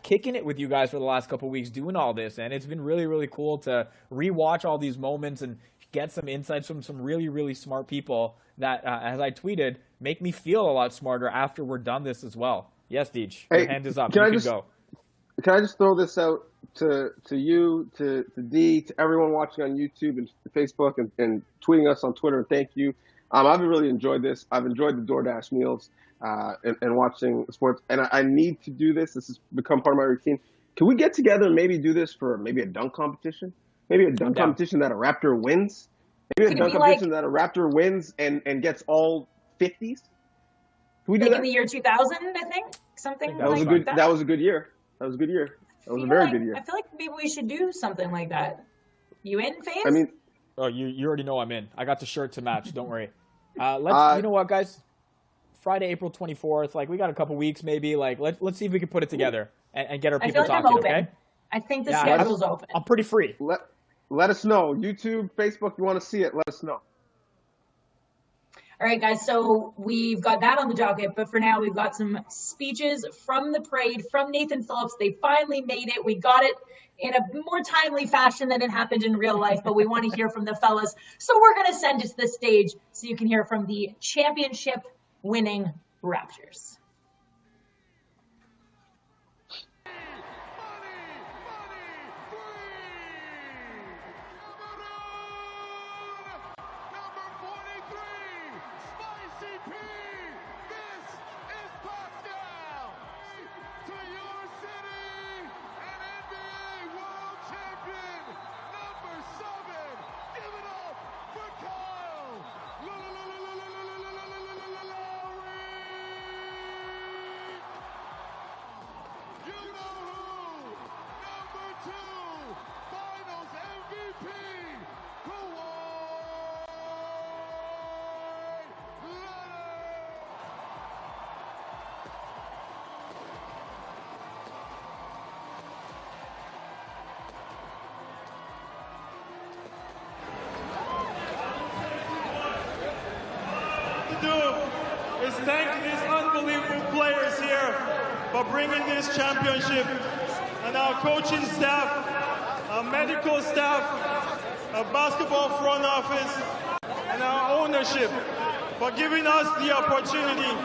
kicking it with you guys for the last couple weeks doing all this, and it's been really, really cool to rewatch all these moments and get some insights from some really, really smart people that, as I tweeted, make me feel a lot smarter after we're done this as well. Yes, Deej, your hand is up. You can go. Can I just throw this out to you, to Dee, to everyone watching on YouTube and Facebook and tweeting us on Twitter? Thank you. I've really enjoyed this. I've enjoyed the DoorDash meals and watching sports. And I need to do this. This has become part of my routine. Can we get together and maybe do this for maybe a dunk competition? Maybe a dunk competition that a Raptor wins? Maybe a dunk competition that a Raptor wins and gets all 50s? Can we do that? In the year 2000, I think? Something that was like that. That was a good year. That was a good year. That was a very good year. I feel like maybe we should do something like that. You in, Faze? I mean, you already know I'm in. I got the shirt to match. Don't worry. You know what, guys? Friday, April 24th. Like, we got a couple weeks, maybe. Like, let's see if we can put it together and get our people talking. I'm open. Okay? I think the schedule's open. I'm pretty free. Let us know. YouTube, Facebook, you want to see it? Let us know. All right, guys, so we've got that on the docket, but for now we've got some speeches from the parade, from Nathan Phillips. They finally made it. We got it in a more timely fashion than it happened in real life, but we want to hear from the fellas. So we're going to send it to the stage so you can hear from the championship-winning Raptors. Is thank these unbelievable players here for bringing this championship, and our coaching staff, our medical staff, our basketball front office, and our ownership for giving us the opportunity.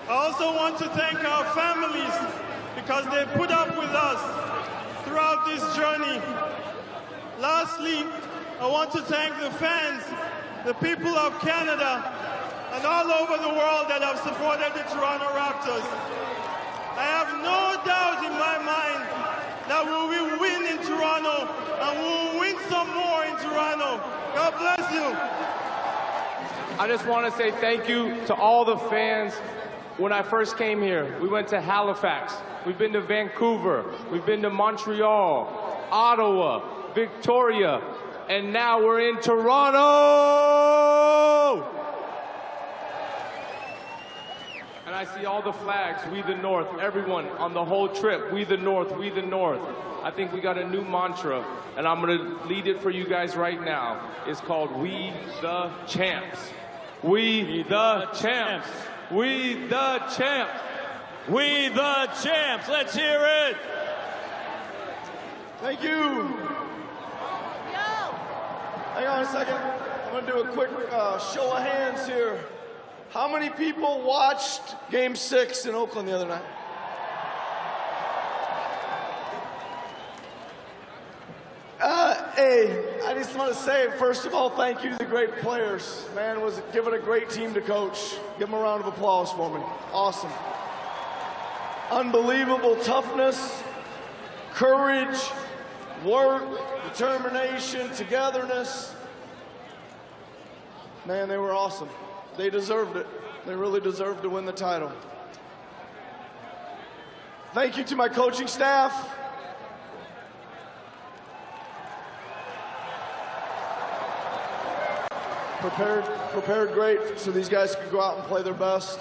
I also want to thank our families because they put up with us throughout this journey. Lastly, I want to thank the fans, the people of Canada, and all over the world that have supported the Toronto Raptors. I have no doubt in my mind that we will win in Toronto, and we will win some more in Toronto. God bless you. I just want to say thank you to all the fans. When I first came here, we went to Halifax. We've been to Vancouver. We've been to Montreal, Ottawa, Victoria, and now we're in Toronto! And I see all the flags, we the North, everyone on the whole trip, we the North, we the North. I think we got a new mantra, and I'm gonna lead it for you guys right now. It's called We the Champs. We the Champs. We the Champs. We the Champs. Let's hear it. Thank you. Hang on a second. I'm going to do a quick show of hands here. How many people watched Game 6 in Oakland the other night? Hey, I just want to say, first of all, thank you to the great players. Man, was given a great team to coach. Give them a round of applause for me. Awesome. Unbelievable toughness, courage, work, determination, togetherness. Man, they were awesome. They deserved it. They really deserved to win the title. Thank you to my coaching staff. Prepared great so these guys could go out and play their best.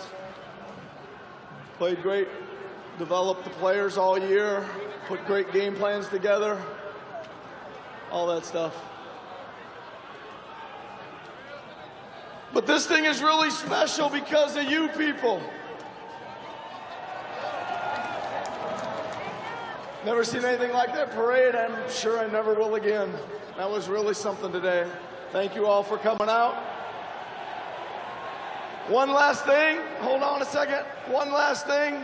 Played great, developed the players all year, put great game plans together, all that stuff. But this thing is really special because of you people. Never seen anything like that parade. I'm sure I never will again. That was really something today. Thank you all for coming out. One last thing. Hold on a second. One last thing.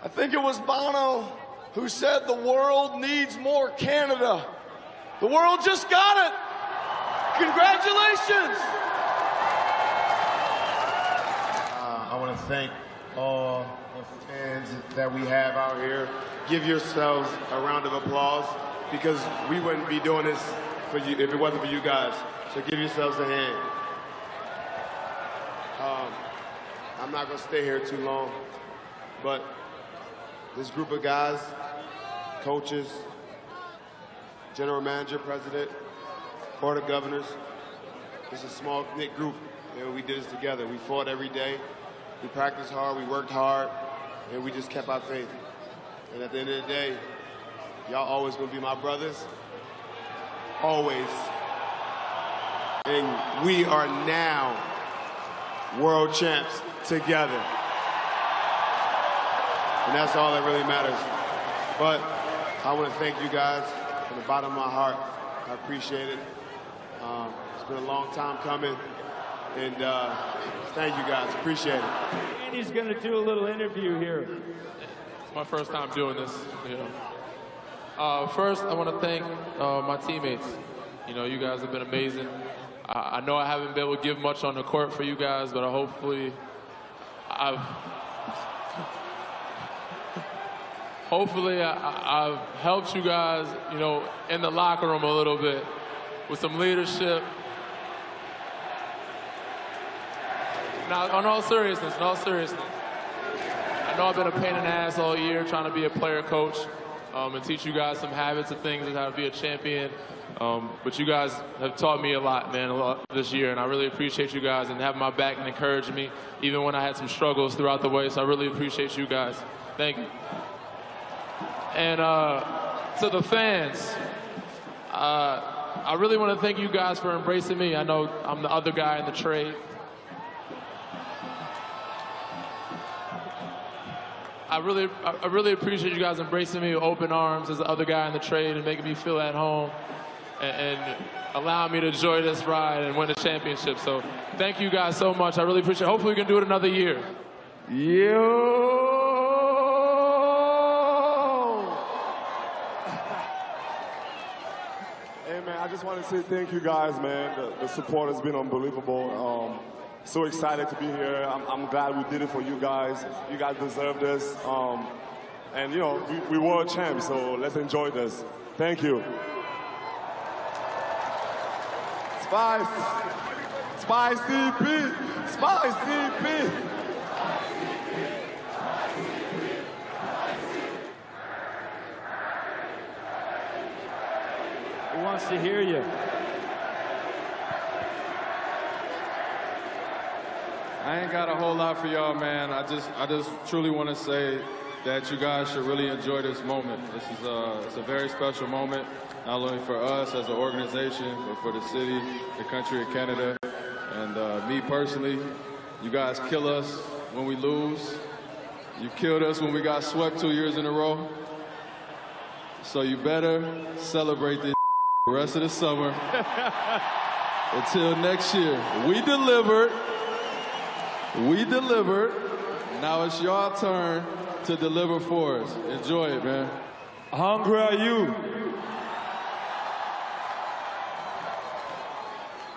I think it was Bono who said the world needs more Canada. The world just got it. Congratulations. I want to thank all the fans that we have out here. Give yourselves a round of applause because we wouldn't be doing this for you if it wasn't for you guys. So give yourselves a hand. I'm not going to stay here too long, but this group of guys, coaches, general manager, president, board of governors, it's a small knit group, and we did this together. We fought every day. We practiced hard, we worked hard, and we just kept our faith. And at the end of the day, y'all always gonna be my brothers. Always. And we are now world champs together. And that's all that really matters. But I want to thank you guys from the bottom of my heart. I appreciate it. It's been a long time coming. And thank you guys. Appreciate it. Andy's going to do a little interview here. It's my first time doing this. You know. First, I want to thank my teammates. You know, you guys have been amazing. I know I haven't been able to give much on the court for you guys, but hopefully I've helped you guys, you know, in the locker room a little bit with some leadership. Now, in all seriousness, I know I've been a pain in the ass all year trying to be a player coach and teach you guys some habits and things and how to be a champion. But you guys have taught me a lot, man, this year, and I really appreciate you guys and having my back and encouraging me, even when I had some struggles throughout the way. So I really appreciate you guys. Thank you. And to the fans, I really want to thank you guys for embracing me. I know I'm the other guy in the trade. I really appreciate you guys embracing me with open arms as the other guy in the trade and making me feel at home and allowing me to enjoy this ride and win the championship. So thank you guys so much. I really appreciate it. Hopefully we can do it another year. Yo! Hey, man, I just want to say thank you guys, man. The support has been unbelievable. So excited to be here. I'm glad we did it for you guys. You guys deserve this. And, you know, we world champs, so let's enjoy this. Thank you. Spicy P. Who wants to hear you? I ain't got a whole lot for y'all, man. I just truly want to say that you guys should really enjoy this moment. This is it's a very special moment, not only for us as an organization, but for the city, the country of Canada. And me personally, you guys kill us when we lose. You killed us when we got swept 2 years in a row. So you better celebrate this the rest of the summer. Until next year. We delivered. We delivered. Now it's your turn to deliver for us. Enjoy it, man. How hungry are you?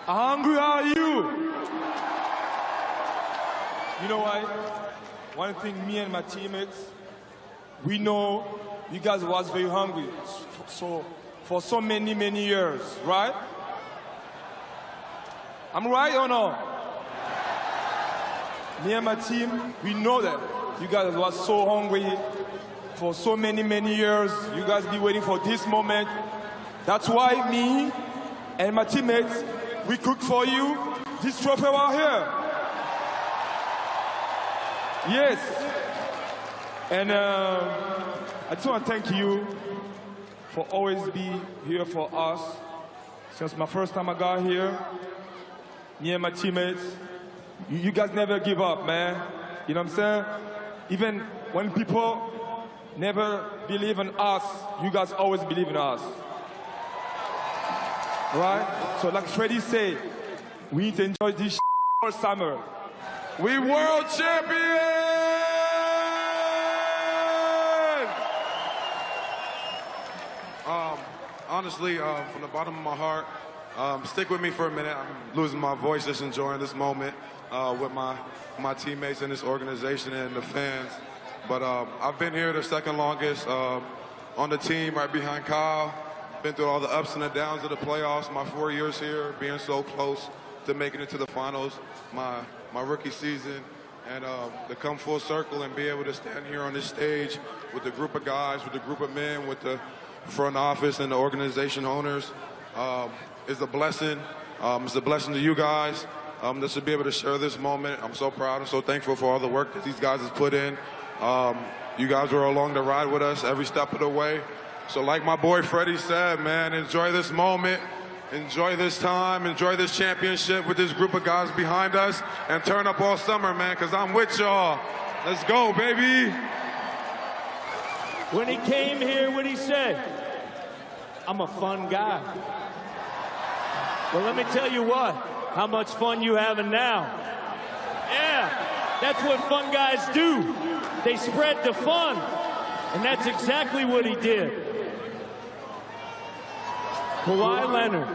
How hungry are you? You know what? One thing, me and my teammates, we know you guys was very hungry. So for so many years, right? I'm right or no? Me and my team, we know that you guys was so hungry for so many years. You guys be waiting for this moment. That's why me and my teammates, we cook for you this trophy right here. Yes. And I just want to thank you for always be here for us. Since my first time I got here, me and my teammates, you guys never give up, man. You know what I'm saying? Even when people never believe in us, you guys always believe in us. Right? So like Freddie said, we need to enjoy this all summer. We world champions! Honestly, from the bottom of my heart, stick with me for a minute. I'm losing my voice, just enjoying this moment with my teammates in this organization and the fans. But I've been here the second longest on the team, right behind Kyle. Been through all the ups and the downs of the playoffs. My 4 years here, being so close to making it to the finals. My rookie season, and to come full circle and be able to stand here on this stage with a group of guys, with a group of men, with the front office and the organization owners is a blessing. It's a blessing to you guys. Just to be able to share this moment. I'm so proud and so thankful for all the work that these guys have put in. You guys were along the ride with us every step of the way. So like my boy Freddie said, man, enjoy this moment. Enjoy this time, enjoy this championship with this group of guys behind us, and turn up all summer, man, because I'm with y'all. Let's go, baby. When he came here, what he said, I'm a fun guy. Well, let me tell you what, how much fun you having now. Yeah, that's what fun guys do. They spread the fun, and that's exactly what he did. Kawhi Leonard.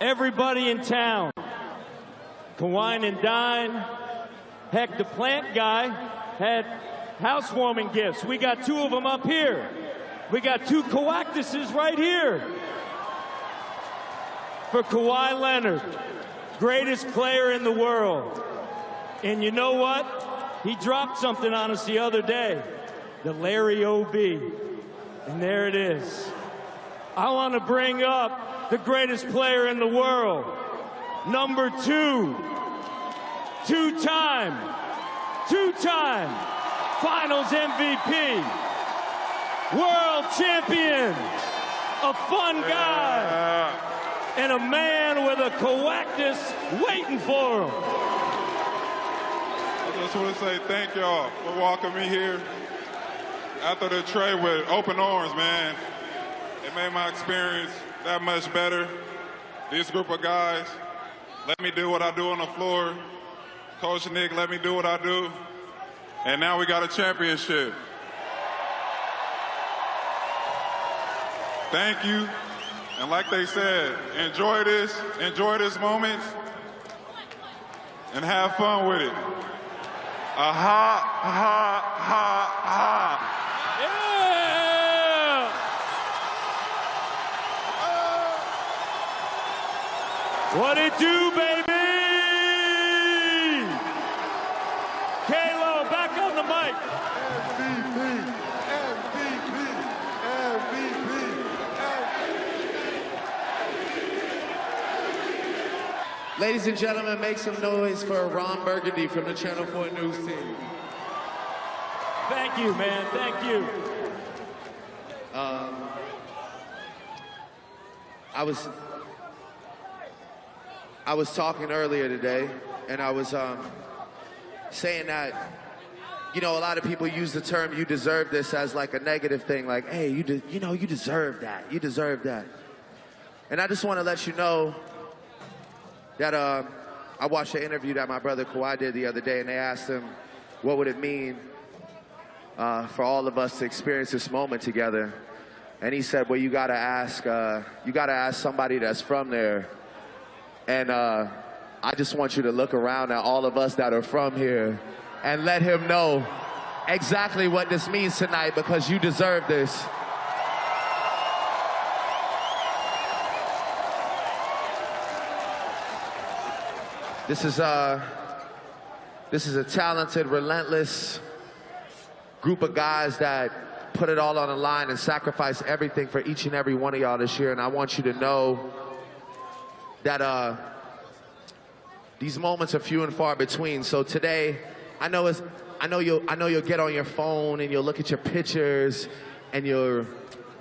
Everybody in town. Kawhi and dine. Heck, the plant guy had housewarming gifts. We got two of them up here. We got two coactuses right here. For Kawhi Leonard, greatest player in the world. And you know what? He dropped something on us the other day. The Larry O.B. And there it is. I want to bring up the greatest player in the world. Number two. Two-time Finals MVP. World champion. A fun guy. And a man with a coactus waiting for him. I just want to say thank y'all for welcoming me here after the trade with open arms, man. It made my experience that much better. This group of guys let me do what I do on the floor. Coach Nick let me do what I do. And now we got a championship. Thank you. And like they said, enjoy this moment, and have fun with it. Ha, ha, ha, ha. What it do, baby? Kalo, back on the mic. Ladies and gentlemen, make some noise for Ron Burgundy from the Channel 4 News team. Thank you, man. Thank you. I was talking earlier today, and I was saying that, you know, a lot of people use the term "you deserve this" as like a negative thing, like, hey, you deserve that. You deserve that. And I just want to let you know that I watched an interview that my brother Kawhi did the other day, and they asked him, what would it mean for all of us to experience this moment together? And he said, well, you gotta ask somebody that's from there. And I just want you to look around at all of us that are from here and let him know exactly what this means tonight, because you deserve this. This is a talented, relentless group of guys that put it all on the line and sacrifice everything for each and every one of y'all this year. And I want you to know that these moments are few and far between. So today, I know you'll get on your phone and you'll look at your pictures and you'll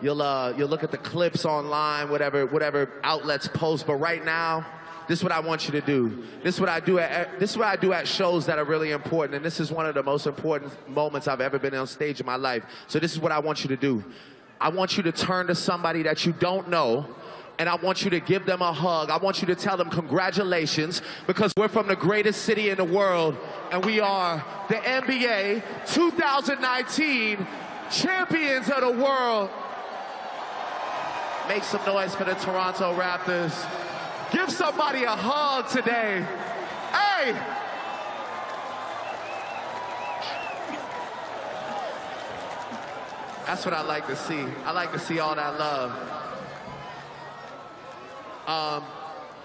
look at the clips online, whatever outlets post. But right now, this is what I want you to do. This is what I do at shows that are really important, and this is one of the most important moments I've ever been on stage in my life. So this is what I want you to do. I want you to turn to somebody that you don't know, and I want you to give them a hug. I want you to tell them congratulations, because we're from the greatest city in the world, and we are the NBA 2019 champions of the world. Make some noise for the Toronto Raptors. Give somebody a hug today. Hey! That's what I like to see. I like to see all that love.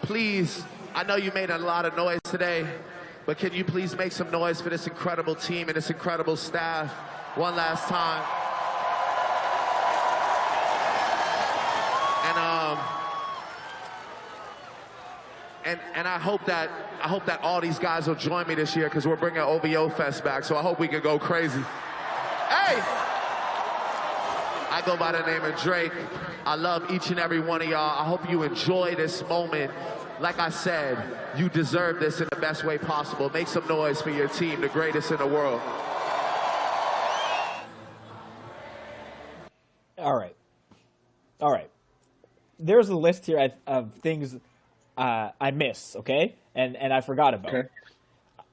Please, I know you made a lot of noise today, but can you please make some noise for this incredible team and this incredible staff one last time? And I hope that all these guys will join me this year, because we're bringing OVO Fest back, so I hope we can go crazy. Hey! I go by the name of Drake. I love each and every one of y'all. I hope you enjoy this moment. Like I said, you deserve this in the best way possible. Make some noise for your team, the greatest in the world. All right. There's a list here of things I miss, okay? And I forgot about. Okay.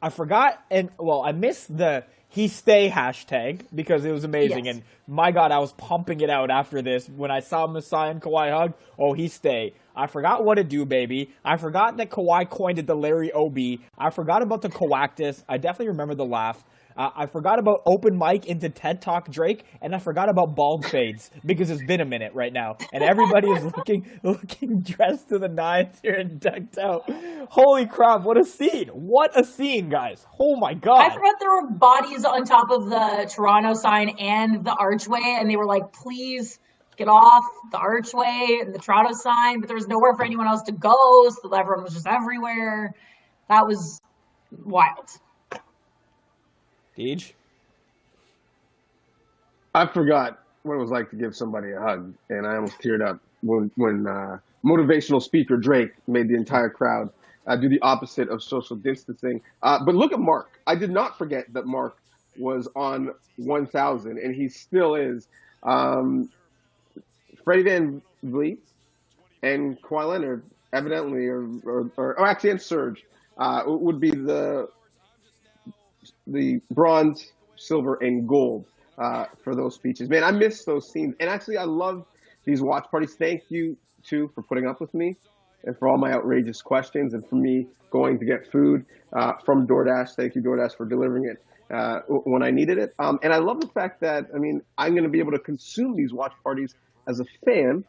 I forgot, I missed the he stay hashtag because it was amazing. Yes. And my God, I was pumping it out after this. When I saw Masai and Kawhi hug, oh, he stay. I forgot what to do, baby. I forgot that Kawhi coined it the Larry O.B. I forgot about the Coactus. I definitely remember the laugh. I forgot about open mic into TED Talk Drake, and I forgot about bald fades because it's been a minute right now, and everybody is looking dressed to the nines here and decked out. Holy crap! What a scene! What a scene, guys! Oh my God! I forgot there were bodies on top of the Toronto sign and the archway, and they were like, "Please get off the archway and the Toronto sign," but there was nowhere for anyone else to go, so everyone was just everywhere. That was wild. Deej? I forgot what it was like to give somebody a hug, and I almost teared up when motivational speaker Drake made the entire crowd do the opposite of social distancing. But look at Mark. I did not forget that Mark was on 1,000, and he still is. Freddie Van Vliet and Kawhi Leonard, evidently, or actually, and Serge, would be the bronze, silver, and gold for those speeches. Man, I miss those scenes. And actually, I love these watch parties. Thank you, too, for putting up with me and for all my outrageous questions and for me going to get food from DoorDash. Thank you, DoorDash, for delivering it when I needed it. And I love the fact that, I'm going to be able to consume these watch parties as a fan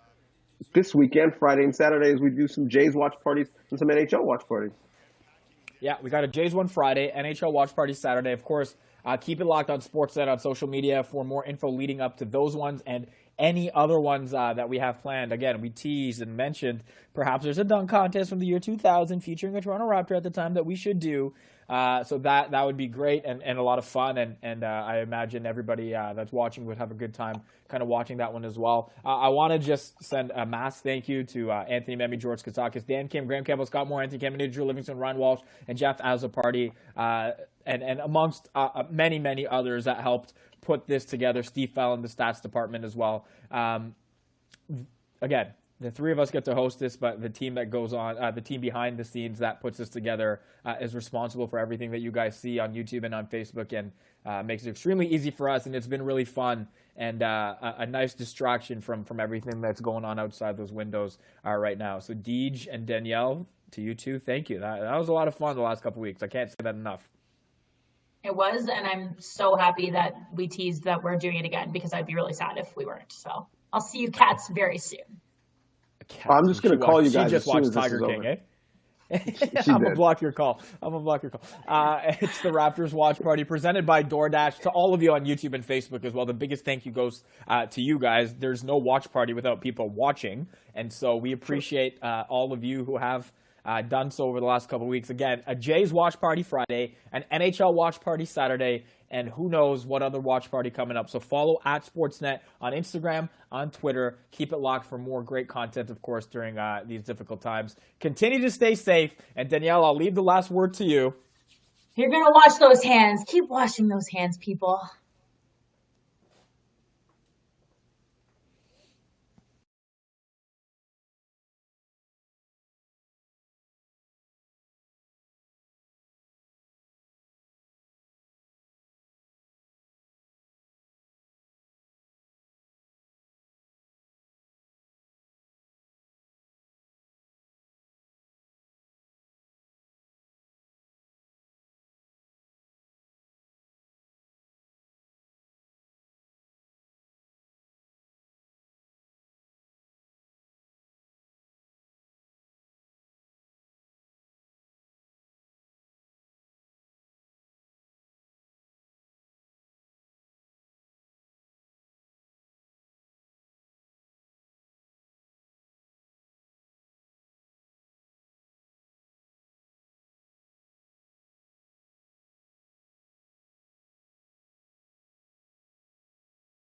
this weekend, Friday and Saturday, as we do some Jays watch parties and some NHL watch parties. Yeah, we got a Jays one Friday, NHL watch party Saturday. Of course, keep it locked on Sportsnet on social media for more info leading up to those ones and any other ones that we have planned. Again, we teased and mentioned perhaps there's a dunk contest from the year 2000 featuring a Toronto Raptor at the time that we should do. So that would be great and a lot of fun. And I imagine everybody that's watching would have a good time kind of watching that one as well. I want to just send a mass thank you to Anthony Memmi, George Katsakis, Dan Kim, Graham Campbell, Scott Moore, Anthony Kennedy, Drew Livingston, Ryan Walsh, and Jeff Azzopardi, and amongst many, many others that helped put this together. Steve Fell in the stats department as well. Again, the three of us get to host this, but the team that goes on, the team behind the scenes that puts this together is responsible for everything that you guys see on YouTube and on Facebook, and makes it extremely easy for us. And it's been really fun and a nice distraction from everything that's going on outside those windows right now. So Deej and Danielle, to you two, thank you. That was a lot of fun the last couple of weeks. I can't say that enough. It was, and I'm so happy that we teased that we're doing it again, because I'd be really sad if we weren't. So I'll see you cats very soon. I'm just going to call you guys. She just watched Tiger King, eh? I'm going to block your call. It's the Raptors Watch Party presented by DoorDash. To all of you on YouTube and Facebook as well, the biggest thank you goes to you guys. There's no watch party without people watching. And so we appreciate all of you who have done so over the last couple of weeks. Again, a Jays Watch Party Friday, an NHL Watch Party Saturday, and who knows what other watch party coming up. So follow @Sportsnet on Instagram, on Twitter. Keep it locked for more great content, of course, during these difficult times. Continue to stay safe. And Danielle, I'll leave the last word to you. You're going to wash those hands. Keep washing those hands, people.